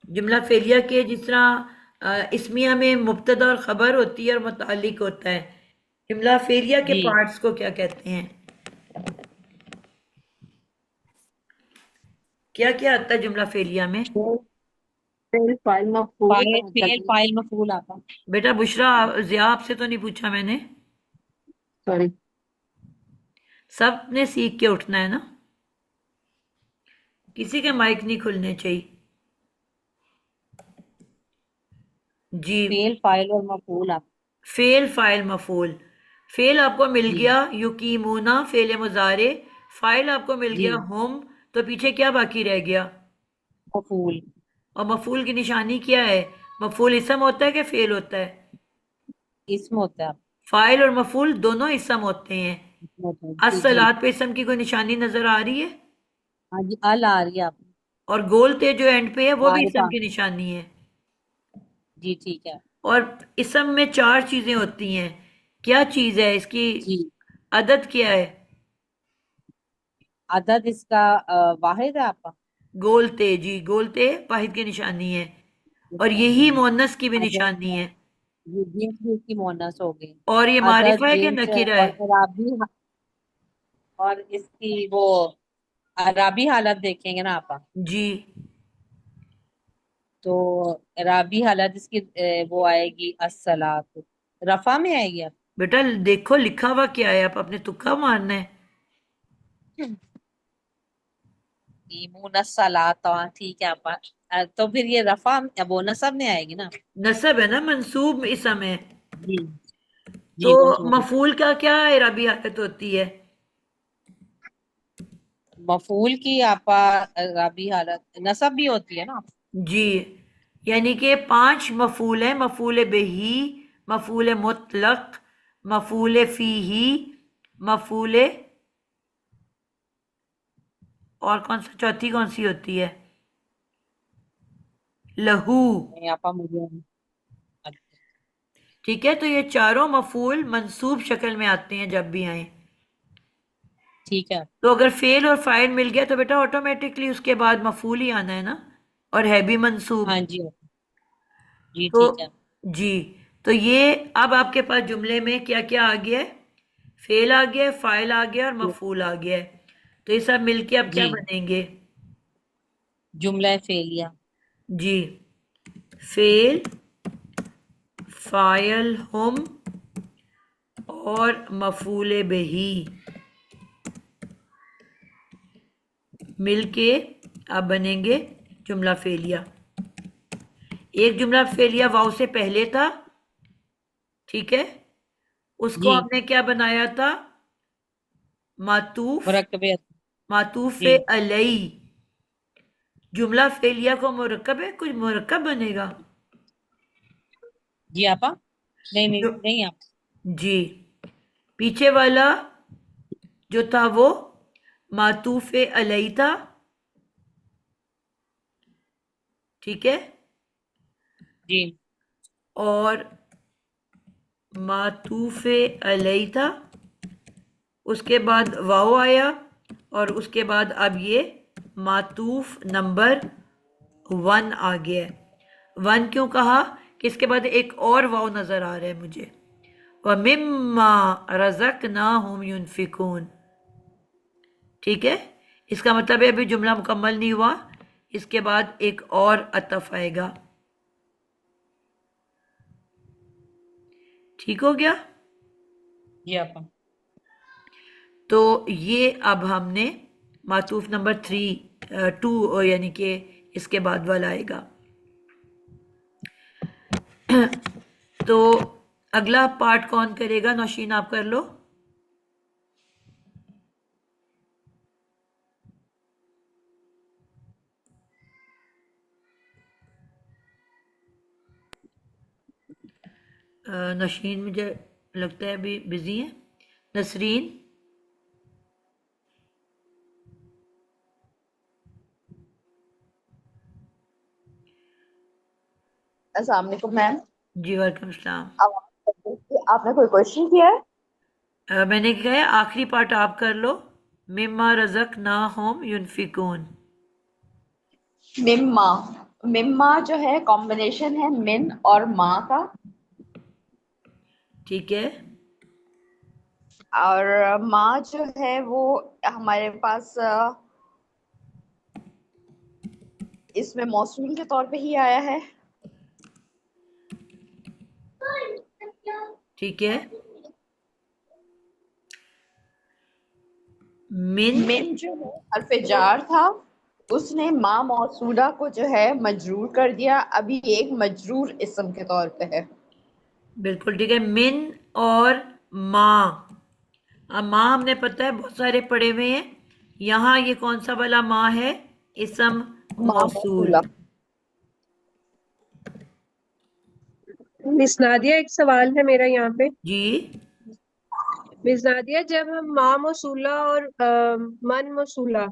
जुमला फेलिया के जिस तरह इसमिया में मुब्तदा और खबर होती है और मुतालिक होता है, जुमला फेलिया के
जी
पार्ट्स को क्या कहते हैं? क्या क्या आता है जुमला फेलिया में?
फेल फाइल मफूल
फेल फाइल मफूल आपा।
बेटा बुशरा, जिया आपसे तो नहीं पूछा मैंने।
सॉरी।
सब ने सीख के उठना है ना, किसी के माइक नहीं खुलने चाहिए। जी,
फेल फाइल और मफूल आप।
Fail file मफूल। फेल आपको मिल
जी
गया युकीमूना फेल मुजारे, फाइल आपको मिल
जी
गया होम, तो पीछे क्या बाकी रह गया?
मफूल।
और मफूल की निशानी क्या है? मफूल इसम होता है कि फेल होता है?
इसम होता है आप।
फाइल और मफूल दोनों इसम होते हैं।
इसम होता है जी जी।
अस्सलात पे इसम की कोई निशानी नजर आ रही है?
हाँ जी, अल आ रही है आप।
और गोल ते जो एंड पे है वो भी इसम
आरिफा।
की निशानी है।
जी ठीक है।
और इसम में 4 चीजें होती हैं। क्या चीज है इसकी?
जी
अदद क्या है?
अदद इसका वाहिद है आपका।
गोलते, जी गोलते वाहिद की निशानी है, और यही मोनस की भी
अदद
निशानी है।
ये जिन्स भी इसकी मोनस हो गई।
और ये
अदद
मारिफा है कि
जिन्स
नकीरा
और
है?
अराबी, और इसकी वो अराबी हालत देखेंगे ना आप,
जी,
तो अराबी हालत इसकी वो आएगी अस्सलात, रफा में आएगी आप।
बेटा देखो लिखा हुआ क्या है, आप अपने तुक्का मारना है।
मुनस सलात, ठीक है आप। तो फिर ये रफा वो नसब में आएगी ना।
नसब है ना, मंसूब इसम है।
जी
तो
जी मंसूब।
मफूल का क्या इराबी हालत होती है?
मफूल की आपा अराबी हालत नसब भी होती है ना।
जी, यानी कि 5 मफूल है: मफूल बिही, मफूल मुतलक, मफूल फीही, मफूल, और कौन सा, चौथी कौन सी होती है? लहू।
नहीं आपा मुझे।
ठीक है, तो ये चारों मफूल मंसूब शक्ल में आते हैं जब भी आए।
ठीक है।
तो अगर फेल और फाइल मिल गया तो बेटा ऑटोमेटिकली उसके बाद मफूल ही आना है ना, और है भी मंसूब।
हाँ जी जी,
तो
ठीक है।
जी, तो ये अब आपके पास जुमले में क्या क्या आ गया है? फेल आ गया है, फाइल आ गया और मफूल आ गया है। तो ये सब मिलके अब क्या
जी,
बनेंगे?
जुमला फेलिया।
जी, फेल, फाइल हम और मफूल बिही मिलके अब बनेंगे जुमला फेलिया। एक जुमला फेलिया वाव से पहले था, ठीक है, उसको
जी,
हमने क्या बनाया था? मातूफ,
मुरक्कबे।
मातूफ
जी
अलई। जुमला फेलिया को मुरक्कब है, कुछ मुरक्कब बनेगा।
जी आपा। नहीं नहीं
जो
नहीं आप।
जी, पीछे वाला जो था वो मातूफ अलई था, ठीक है,
जी
और मातूफ अलई था, उसके बाद वाव आया, और उसके बाद अब ये मातूफ नंबर 1 आ गया है। 1 क्यों कहा? कि इसके बाद एक और वाव नजर आ रहा है मुझे, व मिम्मा रज़क़नाहुम युनफिकून। ठीक है, इसका मतलब है अभी जुमला मुकम्मल नहीं हुआ, इसके बाद एक और अतफ आएगा। ठीक हो गया?
जी आपा।
तो ये अब हमने मातूफ नंबर 2 यानी कि इसके बाद वाला आएगा। तो अगला पार्ट कौन करेगा? नौशीन आप कर लो। नौशीन मुझे लगता है अभी बिजी है। नसरीन।
अस्सलाम वालेकुम मैम।
जी वालेकुम सलाम।
अब आपने कोई क्वेश्चन किया है?
मैंने कहा है आखिरी पार्ट आप कर लो, मिम्मा रज़क ना होम युनफिकून।
मिम्मा, मिम्मा जो है कॉम्बिनेशन है मिन और माँ का,
ठीक है,
और माँ जो है वो हमारे पास इसमें मौसूल के तौर पे ही आया है।
ठीक है। मिन,
मिन जो है हरफ जार था, उसने माँ मौसूला को जो है मजरूर कर दिया, अभी एक मजरूर इस्म के तौर पे है।
बिल्कुल ठीक है। मिन और माँ, अब माँ हमने पता है बहुत सारे पढ़े हुए हैं। यहाँ ये कौन सा वाला माँ है? इसम
माँ
मौसूल।
मौसूला।
मिस नादिया, एक सवाल है मेरा यहाँ पे।
जी,
मिस नादिया, जब हम मा मौसूला और मन मौसूला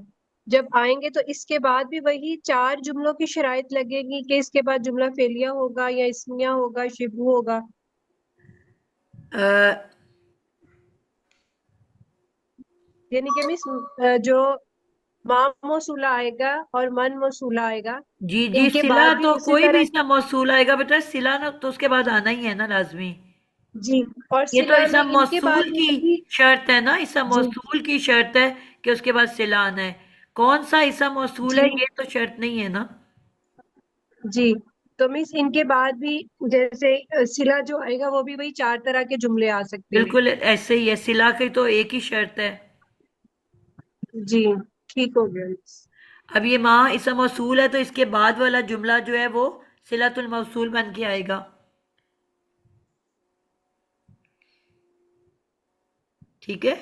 जब आएंगे तो इसके बाद भी वही 4 जुमलों की शराइत लगेगी कि इसके बाद जुमला फेलिया होगा या इस्मिया होगा, शिबू होगा?
अ,
यानी कि मिस जो मा मौसूला आएगा और मन मौसूला आएगा,
जी जी,
इनके
सिला
बाद भी
तो
उसी
कोई भी
तरह।
इसम मौसूल आएगा बेटा, सिला ना तो उसके बाद आना ही है ना लाजमी।
जी, और
ये तो
सिला में
इसम
इनके बाद
मौसूल
भी
की
वही।
शर्त है ना, इसम
जी
मौसूल की शर्त है कि उसके बाद सिला आना है। कौन सा इसम मौसूल
जी
है ये तो शर्त नहीं है ना।
जी। तो मिस इनके बाद भी जैसे सिला जो आएगा वो भी वही 4 तरह के जुमले आ सकते हैं।
बिल्कुल ऐसे ही है, सिला की तो एक ही शर्त है।
जी, ठीक हो गया मिस।
अब ये माँ इसम मौसूल है तो इसके बाद वाला जुमला जो है वो सिलातुल मौसूल बन के आएगा। ठीक है,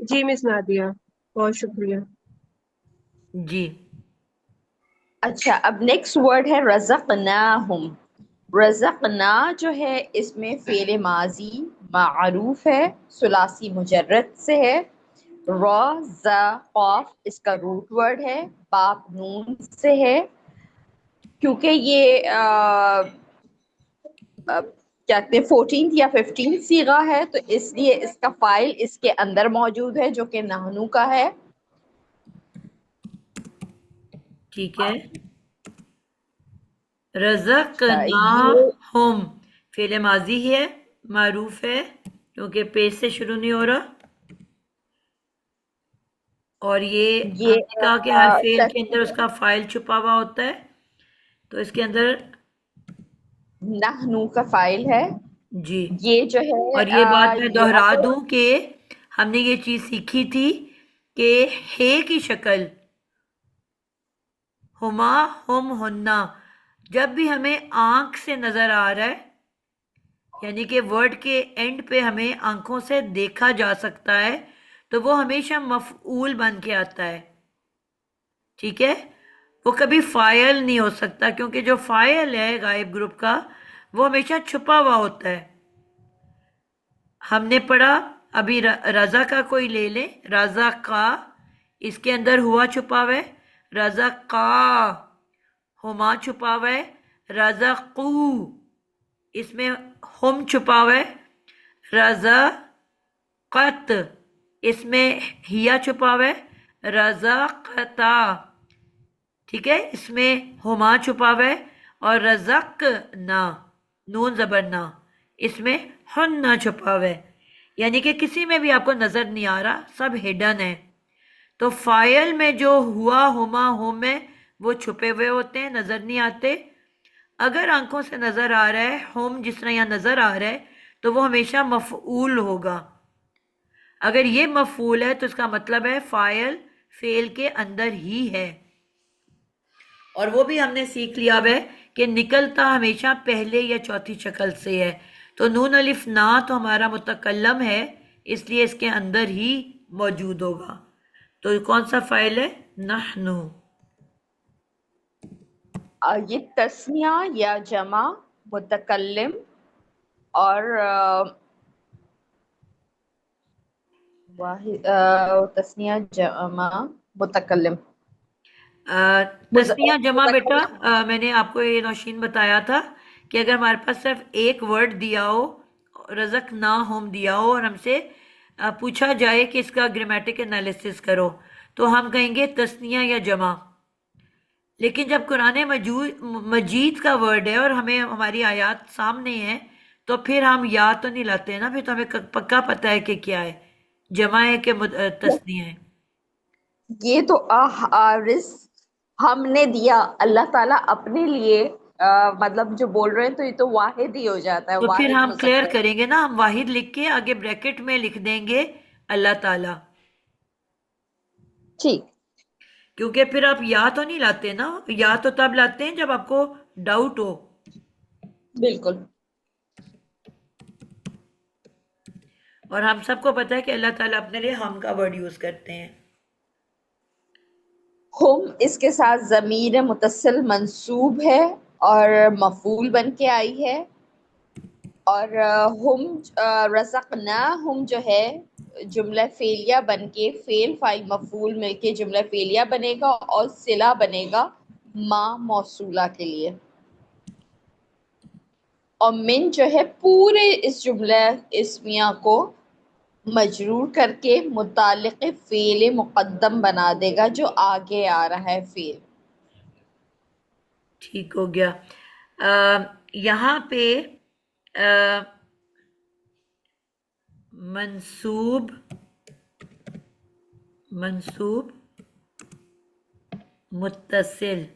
जी मिस नादिया, बहुत शुक्रिया।
जी
अच्छा, अब नेक्स्ट वर्ड है रज़क़नाहुम। रज़क़ना जो है इसमें फ़ेल माजी मारूफ है, सुलासी मुजर्रद से है। र ज़ा क़ाफ इसका रूट वर्ड है, बाप नून से है, क्योंकि ये क्या कहते हैं 14th या 15th सीगा है, तो इसलिए इसका फाइल इसके अंदर मौजूद है जो कि नहनु का है।
ठीक है।
अच्छा, ये
रज़क़नाहुम फ़िल माज़ी है, मारूफ है क्योंकि पेश से शुरू नहीं हो रहा। और ये
ये
हमने कहा कि हर फेल के अंदर उसका फाइल छुपा हुआ होता है, तो इसके अंदर
नहनु का फाइल है।
जी।
ये जो है
और ये बात मैं
या
दोहरा
तो
दूं कि हमने ये चीज सीखी थी कि हे की शक्ल हुमा हुम हुन्ना जब भी हमें आंख से नजर आ रहा है, यानी कि वर्ड के एंड पे हमें आंखों से देखा जा सकता है, तो वो हमेशा मफऊल बन के आता है। ठीक है, वो कभी फाइल नहीं हो सकता, क्योंकि जो फाइल है गायब ग्रुप का वो हमेशा छुपा हुआ होता है। हमने पढ़ा अभी रजा का कोई ले ले, रजा का, इसके अंदर हुआ छुपा हुआ है, रजा का हुमा छुपा हुआ है, रजा कू इसमें हुम छुपा हुआ है, रजा कत इसमें हिया छुपा हुआ है, रजा कता ठीक है इसमें हुमा छुपा हुआ है, और रजक ना नून जबर ना इसमें हुन्ना छुपा हुआ है। यानी कि किसी में भी आपको नजर नहीं आ रहा, सब हिडन है। तो फाइल में जो हुआ हुमा हुम है वो छुपे हुए होते हैं, नजर नहीं आते। अगर आंखों से नजर आ रहा है हुम, जिस तरह यहाँ नजर आ रहा है, तो वो हमेशा मफऊल होगा। अगर ये मफऊल है तो इसका मतलब है फाइल फेल के अंदर ही है। और वो भी हमने सीख लिया है कि निकलता हमेशा पहले या चौथी शक्ल से है। तो नून अलिफ ना तो हमारा मुतकल्लम है, इसलिए इसके अंदर ही मौजूद होगा। तो कौन सा फाइल है? नहनु।
ये तस्निया या जमा मुतकल्लिम और तस्निया जमा मुतकल्लिम
तस्निया जमा बेटा,
मुतकल्लिम
मैंने आपको ये नौशीन बताया था कि अगर हमारे पास सिर्फ एक वर्ड दिया हो, रज़क ना होम दिया हो, और हमसे पूछा जाए कि इसका ग्रामेटिक एनालिसिस करो, तो हम कहेंगे तस्निया या जमा। लेकिन जब कुरान मजीद का वर्ड है और हमें हमारी आयत सामने है, तो फिर हम या तो नहीं लाते ना, फिर तो हमें पक्का पता है कि क्या है, जमा है कि तस्निया है।
ये तो रिस्क हमने दिया अल्लाह ताला अपने लिए, मतलब जो बोल रहे हैं तो ये तो वाहिद ही हो जाता है,
तो फिर
वाहिद
हम क्लियर
मुज़क्कर।
करेंगे ना, हम वाहिद लिख के आगे ब्रैकेट में लिख देंगे अल्लाह ताला,
ठीक,
क्योंकि फिर आप या तो नहीं लाते ना, या तो तब लाते हैं जब आपको डाउट हो।
बिल्कुल।
और हम सबको पता है कि अल्लाह ताला अपने लिए हम का वर्ड यूज करते हैं।
हुम इसके साथ ज़मीर मुतसिल मंसूब है और मफूल बन के आई है। और हुम रज़क़ना हुम जो है जुमला फेलिया बन के फेल फाइल मफूल मिलके जुमला फेलिया बनेगा और सिला बनेगा मा मौसूला के लिए। और मिन जो है पूरे इस जुमला इस्मिया को मजरूर करके मुतालिक फेल मुक़द्दम बना देगा जो आगे आ रहा है फेल।
ठीक हो गया। यहाँ पे मंसूब मंसूब मुत्तसिल,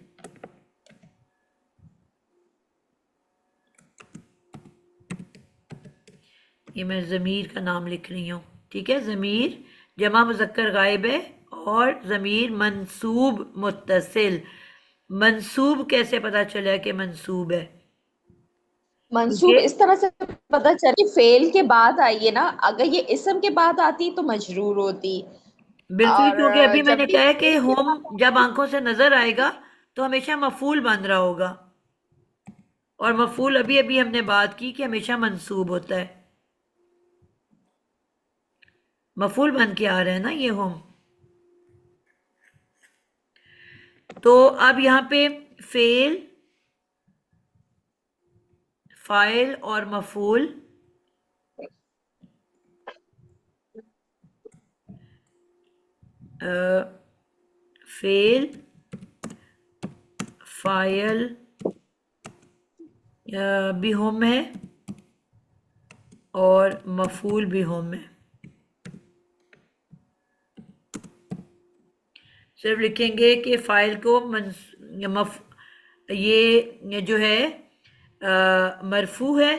ये मैं ज़मीर का नाम लिख रही हूँ। ठीक है, ज़मीर जमा मुज़क्कर गायब है और ज़मीर मंसूब मुत्तसिल। मंसूब कैसे पता चला कि मंसूब है?
मंसूब
क्योंकि
इस तरह से पता चला कि फेल के बाद आई है ना, अगर ये इसम के बाद आती तो मजरूर होती।
बिल्कुल,
और
क्योंकि अभी
जब
मैंने
भी
कहा है कि
फेल के
हम
बाद
जब
आती
आंखों से नजर आएगा तो हमेशा मफूल बन रहा होगा, और मफूल अभी अभी हमने बात की कि हमेशा मंसूब होता है, मफूल बन के आ रहा है ना ये हम। तो अब यहाँ पे फेल फाइल और मफूल, फेल, फाइल भी होम है और मफूल भी होम है। सिर्फ लिखेंगे कि फाइल को ये जो है मरफू है,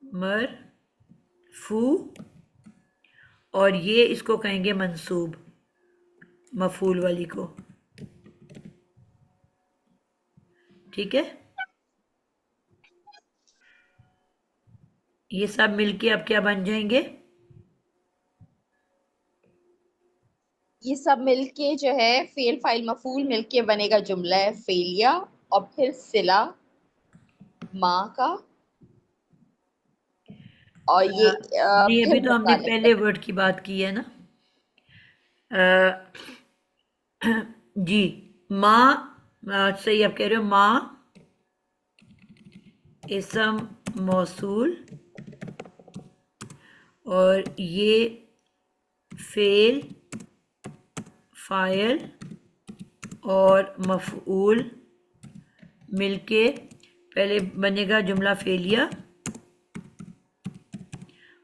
मरफू, और ये इसको कहेंगे मंसूब, मफूल वाली को। ठीक है, ये सब मिलके अब क्या बन जाएंगे?
ये सब मिलके जो है फेल फाइल मफूल मिलके बनेगा जुमला है फेलिया, और फिर सिला माँ का, और ये
नहीं, अभी
फिर
तो हमने
मुतालिक
पहले वर्ड की बात की है ना। जी, माँ, सही आप कह रहे हो, माँ इसम मौसूल, और ये फेल, फाइल और मफऊल मिलके पहले बनेगा जुमला फेलिया,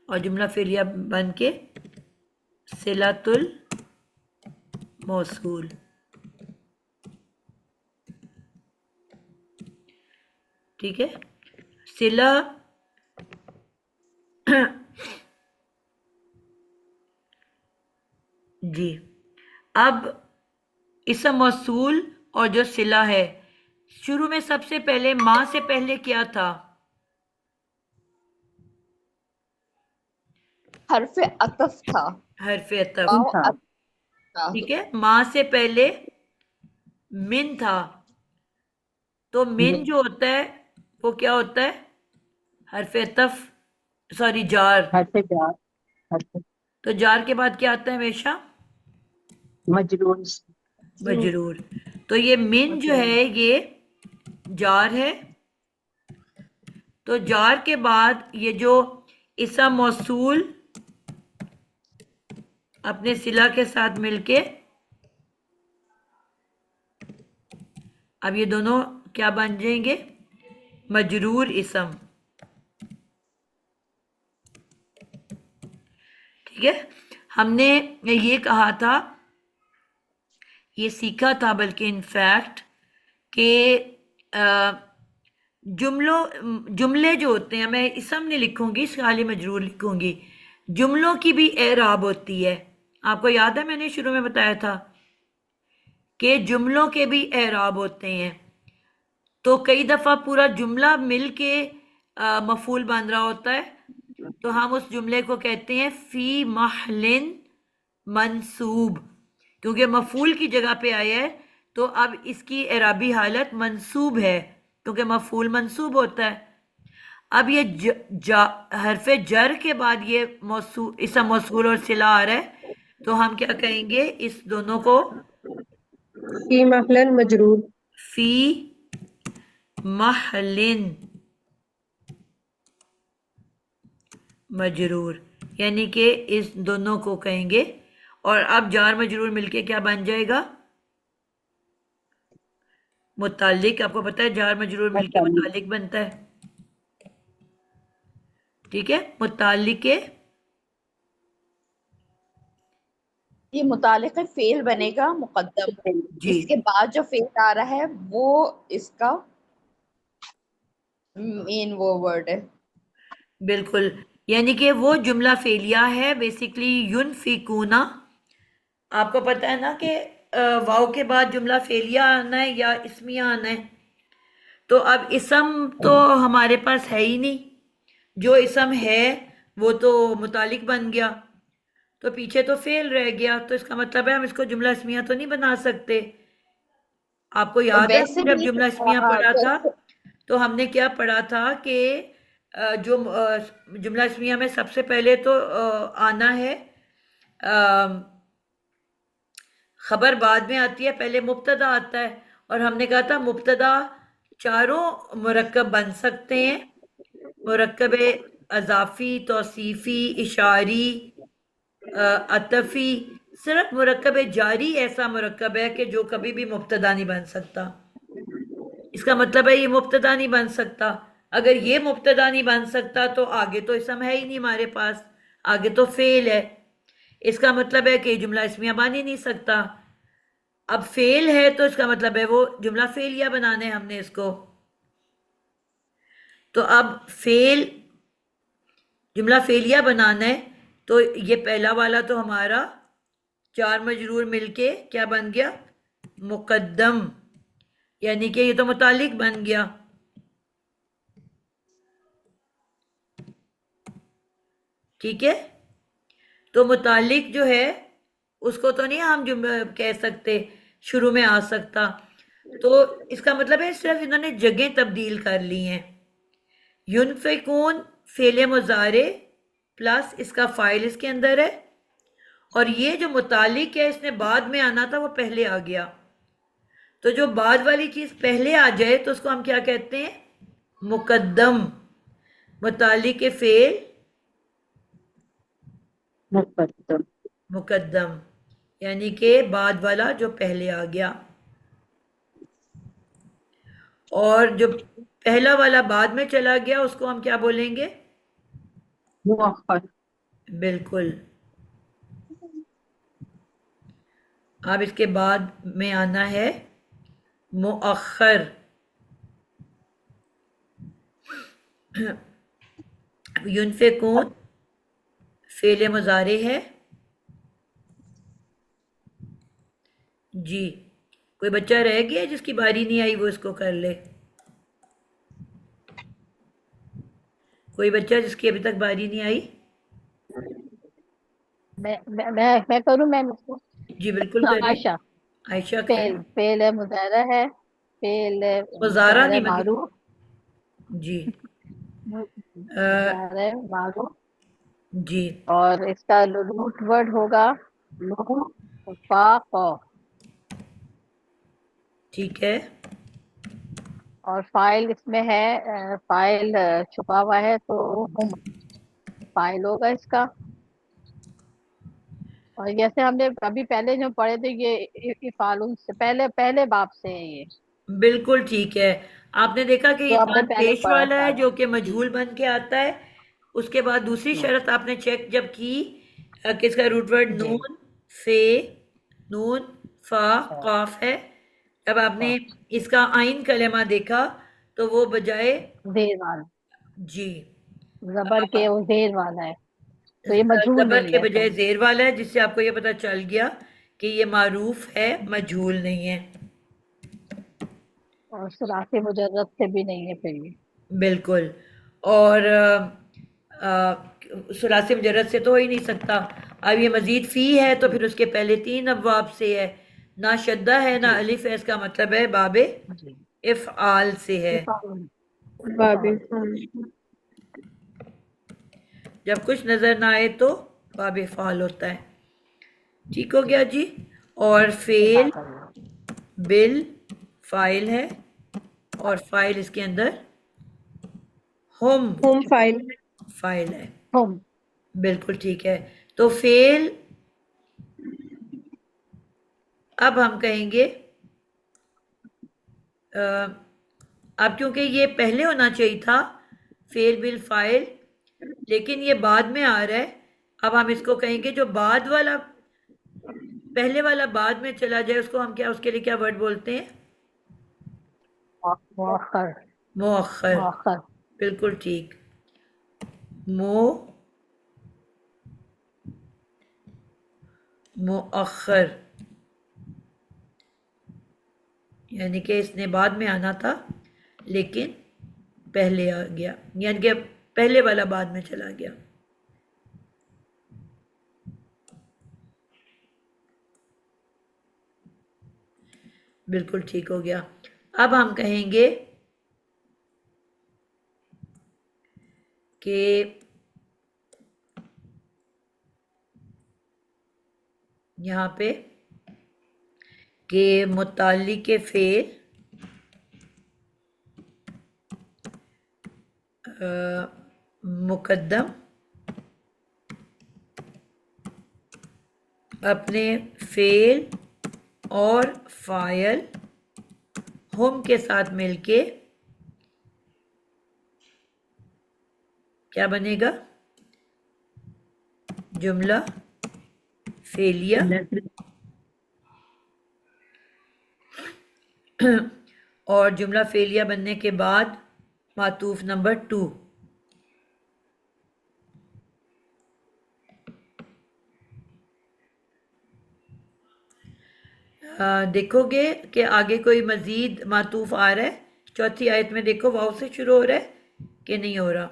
और जुमला फेलिया बन के सिलातुल मौसूल। ठीक है, सिला जी। अब इसम मौसूल और जो सिला है, शुरू में सबसे पहले माँ से पहले क्या था?
हर्फ अतफ था,
हर्फ अतफ।
वाव
था।
अतफ था।
ठीक है, माँ से पहले मिन था, तो मिन जो होता है वो क्या होता है? हर्फ अतफ, सॉरी जार।
हर से जार, हर से
तो जार के बाद क्या आता है हमेशा?
मजरूर।
मजरूर। तो ये मिन जो है ये जार है, तो जार के बाद ये जो इसम मौसूल अपने सिला के साथ मिलके, अब ये दोनों क्या बन जाएंगे? मजरूर इसम। ठीक है, हमने ये कहा था, ये सीखा था बल्कि इनफैक्ट कि जुमले जो होते हैं, मैं इसम नहीं लिखूंगी, खाली मजरूर लिखूंगी, जुमलों की भी एराब होती है। आपको याद है मैंने शुरू में बताया था कि जुमलों के भी एराब होते हैं। तो कई दफा पूरा जुमला मिल के मफूल बन रहा होता है, तो हम उस जुमले को कहते हैं फी महलिन मंसूब, क्योंकि मफूल की जगह पे आया है, तो अब इसकी एराबी हालत मंसूब है, क्योंकि मफूल मंसूब होता है। अब ये हरफे जर के बाद ये मौसूल, इसम मौसूल और सिला आ रहा है, तो हम क्या कहेंगे इस दोनों को?
फी महलन मजरूर।
फी महलिन मजरूर, यानी कि इस दोनों को कहेंगे। और अब जार मजरूर मिलके क्या बन जाएगा? मुतालिक। आपको पता है जार मजरूर मिलके मुतालिक बनता है। ठीक है, मुतालिक
ये मुतालिक फेल बनेगा मुकद्दम,
जी,
इसके बाद जो फेल आ रहा है वो इसका मेन वो वर्ड है।
बिल्कुल, यानी कि वो जुमला फेलिया है बेसिकली। युनफिकूना, आपको पता है ना कि वाव के बाद जुमला फेलिया आना है या इसमिया आना है। तो अब इसम तो हमारे पास है ही नहीं, जो इसम है वो तो मुतालिक बन गया, तो पीछे तो फेल रह गया, तो इसका मतलब है हम इसको जुमला इसमिया तो नहीं बना सकते। आपको याद है
वैसे
जब
भी
जुमला इसमिया पढ़ा था
वैसे
तो हमने क्या पढ़ा था कि जो जुमला इसमिया में सबसे पहले तो आना है, खबर बाद में आती है, पहले मुब्तदा आता है, और हमने कहा था मुब्तदा चारों मुरक्कब बन सकते हैं, मुरक्कब अजाफी, तौसीफी, इशारी, अतफी। सिर्फ मुरक्कब जारी ऐसा मुरक्कब है कि जो कभी भी मुब्तदा नहीं बन सकता। इसका मतलब है ये मुब्तदा नहीं बन सकता। अगर ये मुब्तदा नहीं बन सकता तो आगे तो इसम है ही नहीं हमारे पास, आगे तो फेल है। इसका मतलब है कि जुमला इसमिया बन ही नहीं सकता। अब फेल है तो इसका मतलब है वो जुमला फेलिया बनाने हमने इसको। तो अब फेल जुमला फेलिया बनाना है तो ये पहला वाला तो हमारा चार मजरूर मिलके क्या बन गया, मुकद्दम, यानी कि ये तो मुतालिक बन गया। ठीक है, तो मुतालिक जो है उसको तो नहीं हम जुमला कह सकते, शुरू में आ सकता। तो इसका मतलब है सिर्फ इन्होंने जगह तब्दील कर ली हैं। युनफिकून फेले मुजारे प्लस इसका फाइल इसके अंदर है, और ये जो मुतालिक है इसने बाद में आना था वो पहले आ गया। तो जो बाद वाली चीज पहले आ जाए तो उसको हम क्या कहते हैं, मुकद्दम। मुतालिक के फेल
मुकद्दम।
मुकद्दम, यानी कि बाद वाला जो पहले आ गया। और जो पहला वाला बाद में चला गया उसको हम क्या बोलेंगे,
मुअख्खर।
बिल्कुल। अब इसके बाद में आना है मुअख्खर। युनफिकून फेले मुजारे है जी। कोई बच्चा रह गया जिसकी बारी नहीं आई वो इसको कर ले। कोई बच्चा जिसकी अभी तक बारी नहीं आई?
मैं करूँ मैम इसको?
जी बिल्कुल करें।
आयशा।
आयशा
फेल,
करें।
फेल है, मुजारा है, फेल है,
मुजारा
मुजारा
नहीं
है
मतलब,
मारूफ,
जी
मुजारा है मारूफ,
जी
और इसका रूट वर्ड होगा नून फा कॉफ,
ठीक है।
और फाइल इसमें है, फाइल छुपा हुआ है तो हम फाइल होगा इसका। और जैसे हमने अभी पहले जो पढ़े थे ये इफालुन से पहले पहले बाब से है ये,
बिल्कुल ठीक है। आपने देखा कि
जो आपने
ईमान
पहले
पेश
पढ़ा
वाला
था।
है जो कि मजहूल बन के आता है। उसके बाद दूसरी शर्त आपने चेक जब की कि इसका रूट वर्ड
जी।
नून फे, नून फा काफ है। जब आपने इसका आइन कलेमा देखा तो वो बजाय
जेर वाला,
जी
जबर के वो जेर वाला है, तो ये मजहूल
जबर
नहीं
के
है
बजाय
फिर।
जेर वाला है, जिससे आपको ये पता चल गया कि ये मारूफ है, मजहूल नहीं है।
और सुराखे मुजर्रद से भी नहीं है फिर ये।
बिल्कुल। और सुलासी मुजर्रद से तो हो ही नहीं सकता। अब ये मजीद फ़ी है तो फिर उसके पहले तीन अबवाब से है, ना शद्दा है ना
जी
अलिफ है, इसका मतलब है बाबे
जी।
इफ़आल से है।
इफाल,
बाबी।
इफाल।
जब कुछ नज़र ना आए तो बाबे फ़ाल होता है। ठीक हो गया जी। और फेल
जज़ाकल्लाह।
बिल फाइल है, और फाइल इसके अंदर हम
होम फाइल।
फाइल है।
हम।
बिल्कुल ठीक है। तो फेल, अब हम कहेंगे अब क्योंकि ये पहले होना चाहिए था फेल बिल फाइल, लेकिन ये बाद में आ रहा है। अब हम इसको कहेंगे जो बाद वाला पहले वाला बाद में चला जाए उसको हम क्या, उसके लिए क्या वर्ड बोलते हैं,
मुअख्खर।
मुअख्खर।
मुअख्खर।
बिल्कुल ठीक, मो मुअख्खर, यानी कि इसने बाद में आना था लेकिन पहले आ गया, यानी कि पहले वाला बाद में चला गया। बिल्कुल ठीक हो गया। अब हम कहेंगे कि यहाँ पे कि मुताल्लिक़ फेल मुकद्दम अपने फेल और फाइल हम के साथ मिलके क्या बनेगा? जुमला फेलिया और जुमला फेलिया बनने के बाद मातूफ नंबर 2। देखोगे कि आगे कोई मजीद मातूफ आ रहा है? चौथी आयत में देखो वाव से शुरू हो रहा है कि नहीं हो रहा?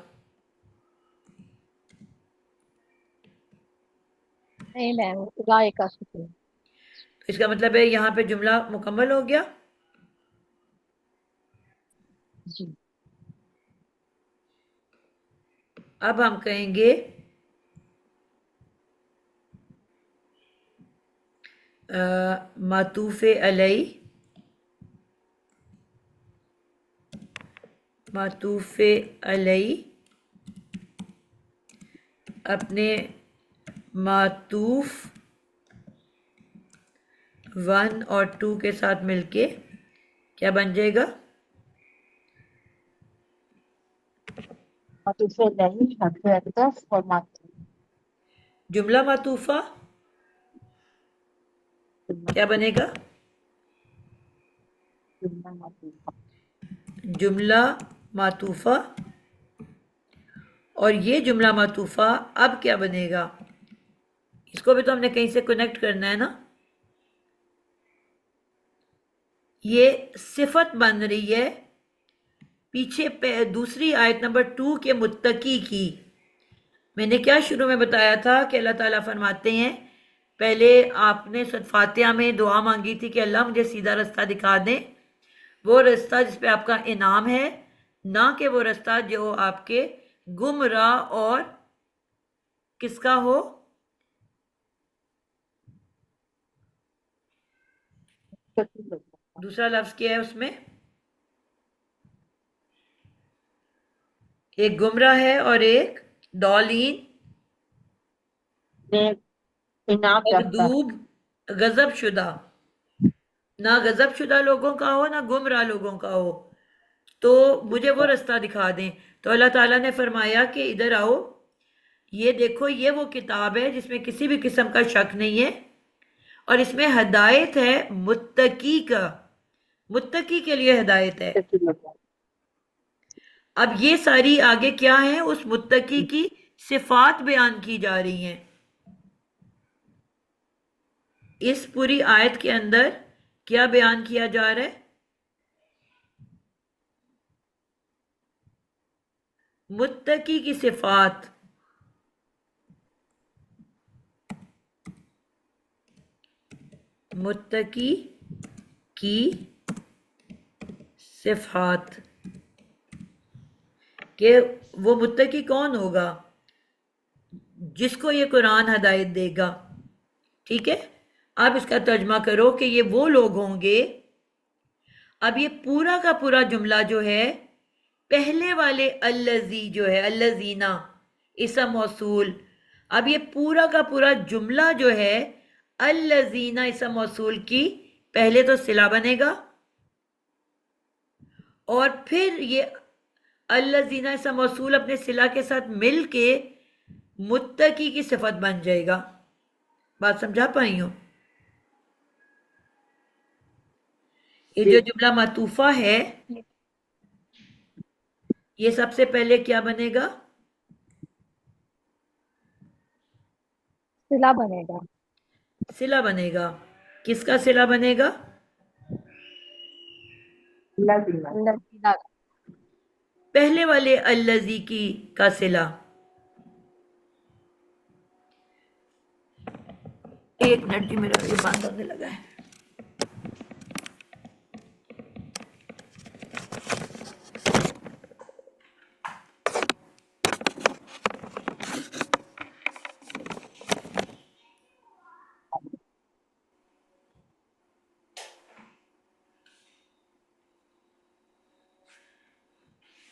नहीं मैम, उलाइका सुकून।
तो इसका मतलब है यहाँ पे जुमला मुकम्मल हो गया।
जी।
अब हम कहेंगे मातूफ़े अलई, मातूफ़े अलई अपने मातूफ 1 और 2 के साथ मिलके क्या बन जाएगा? जुमला मातूफा क्या बनेगा? जुमला मातूफा। और ये जुमला मातूफा अब क्या बनेगा? इसको भी तो हमने कहीं से कनेक्ट करना है ना। ये सिफत बन रही है पीछे दूसरी आयत नंबर 2 के मुत्तकी की। मैंने क्या शुरू में बताया था कि अल्लाह ताला फरमाते हैं, पहले आपने फातिहा में दुआ मांगी थी कि अल्लाह मुझे सीधा रास्ता दिखा दें, वो रास्ता जिस पे आपका इनाम है, ना कि वो रास्ता जो आपके गुमराह और किसका हो? दूसरा लफ्ज क्या है उसमें? एक गुमराह है और एक दौलीन, मगदूब, गजब शुदा। ना गजब शुदा लोगों का हो ना गुमराह लोगों का हो, तो मुझे वो रास्ता दिखा दें। तो अल्लाह ताला ने फरमाया कि इधर आओ, ये देखो, ये वो किताब है जिसमें किसी भी किस्म का शक नहीं है और इसमें हदायत है मुत्तकी का, मुत्तकी के लिए हदायत है। अब ये सारी आगे क्या है? उस मुत्तकी की सिफात बयान की जा रही हैं। इस पूरी आयत के अंदर क्या बयान किया जा रहा है? मुत्तकी की सिफात। मुत्तकी की सिफात कि वो मुत्तकी कौन होगा? जिसको ये कुरान हदायत देगा। ठीक है, अब इसका तर्जमा करो कि ये वो लोग होंगे। अब ये पूरा का पूरा जुमला जो है, पहले वाले अल्लजी जो है, अल्लजीना इसम मौसूल, अब ये पूरा का पूरा जुमला जो है अल्लजीना इसम मौसूल की पहले तो सिला बनेगा और फिर ये अल्लजीना इसम मौसूल अपने सिला के साथ मिल के मुत्तकी की सिफत बन जाएगा। बात समझा पाई हो? ये जो जुमला मातूफा है, ये सबसे पहले क्या बनेगा?
सिला बनेगा।
सिला बनेगा। किसका सिला बनेगा?
अल्लाह।
पहले वाले अल्लजी की का सिला। एक मिनट जी, मेरा ये बंद होने लगा है।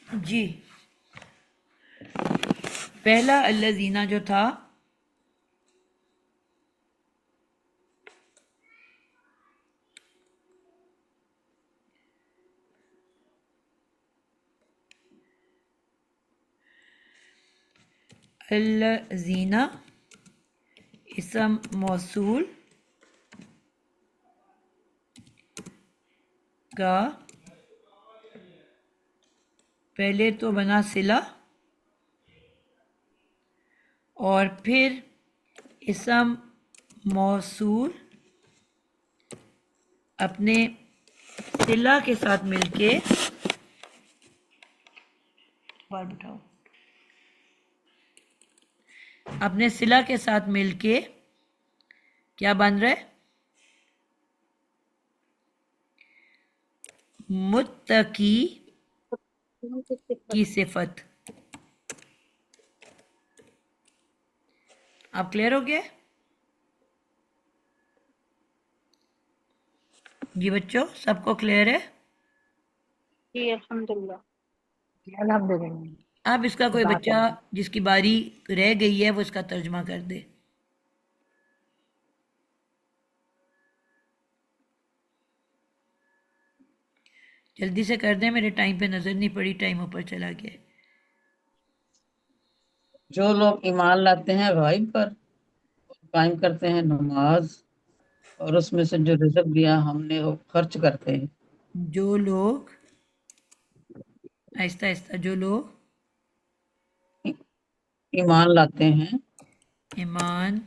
जी, पहला अल्लज़ीना जो था अल्लज़ीना इसम मौसूल का पहले तो बना सिला और फिर इसम मौसूल अपने सिला के साथ मिलके बात उठाओ अपने सिला के साथ मिलके क्या बन रहा है? मुत्तकी की सिफत। आप क्लियर हो गया? जी बच्चों, सबको क्लियर है?
जी अल्हम्दुलिल्लाह।
अल्हम्दुलिल्लाह।
अब इसका कोई बच्चा जिसकी बारी रह गई है वो इसका तर्जुमा कर दे। जल्दी से कर दें, मेरे टाइम पे नजर नहीं पड़ी, टाइम ऊपर चला गया।
जो लोग ईमान लाते हैं गायब पर, कायम करते हैं नमाज, और उसमें से जो रिज़्क दिया हमने वो खर्च करते हैं।
जो लोग, आहिस्ता आहिस्ता, जो लोग
ईमान लाते हैं
ईमान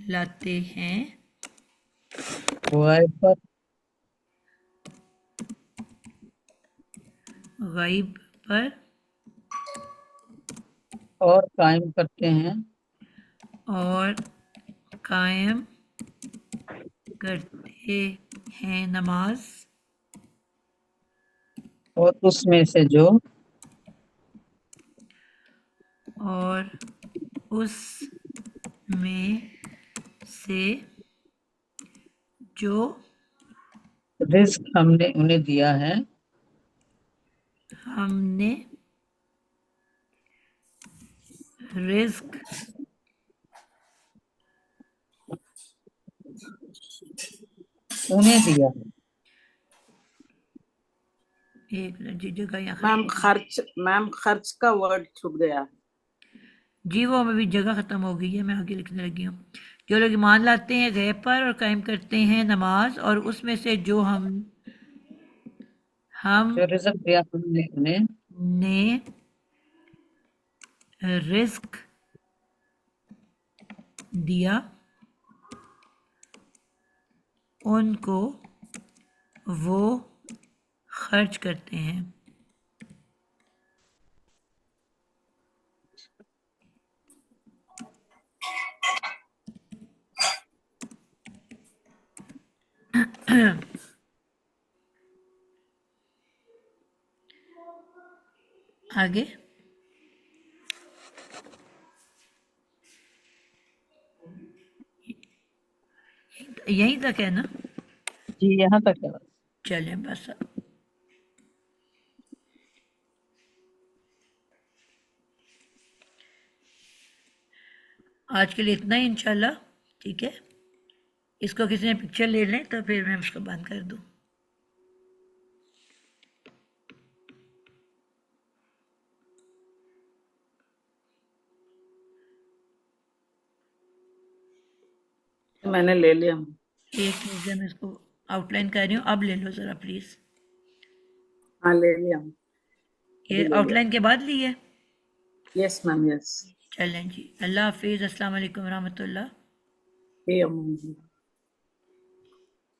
लाते हैं
गायब पर,
गायब पर
और कायम करते हैं
और कायम करते हैं नमाज,
और उसमें से जो
और उसमें से जो
रिज़्क हमने उन्हें दिया है
हमने रिज़्क
उन्हें दिया है।
एक मिनट जी, जगह यहाँ
मैम खर्च का वर्ड छुप गया।
जी वो अभी जगह ख़त्म हो गई है, मैं आगे लिखने लगी हूँ। जो लोग ईमान लाते हैं गैब पर और कायम करते हैं नमाज, और उसमें से जो हम
जो रिज़्क दिया हमने उन्हें
ने रिस्क दिया उनको वो खर्च करते हैं। आगे यहीं तक है ना?
जी यहाँ तक है।
चले बस, आज के लिए इतना ही इंशाल्लाह। ठीक है, इसको किसी ने पिक्चर ले लें तो फिर मैं उसको बंद कर दूँ।
मैंने ले लिया।
एक मिनट, मैं इसको आउटलाइन कर रही हूँ, अब ले लो ज़रा प्लीज़।
हाँ ले लिया।
ये आउटलाइन के बाद ली है?
Yes ma'am, yes.
चलें जी, अल्लाह हाफिज़, अस्सलाम वालेकुम रहमतुल्लाह।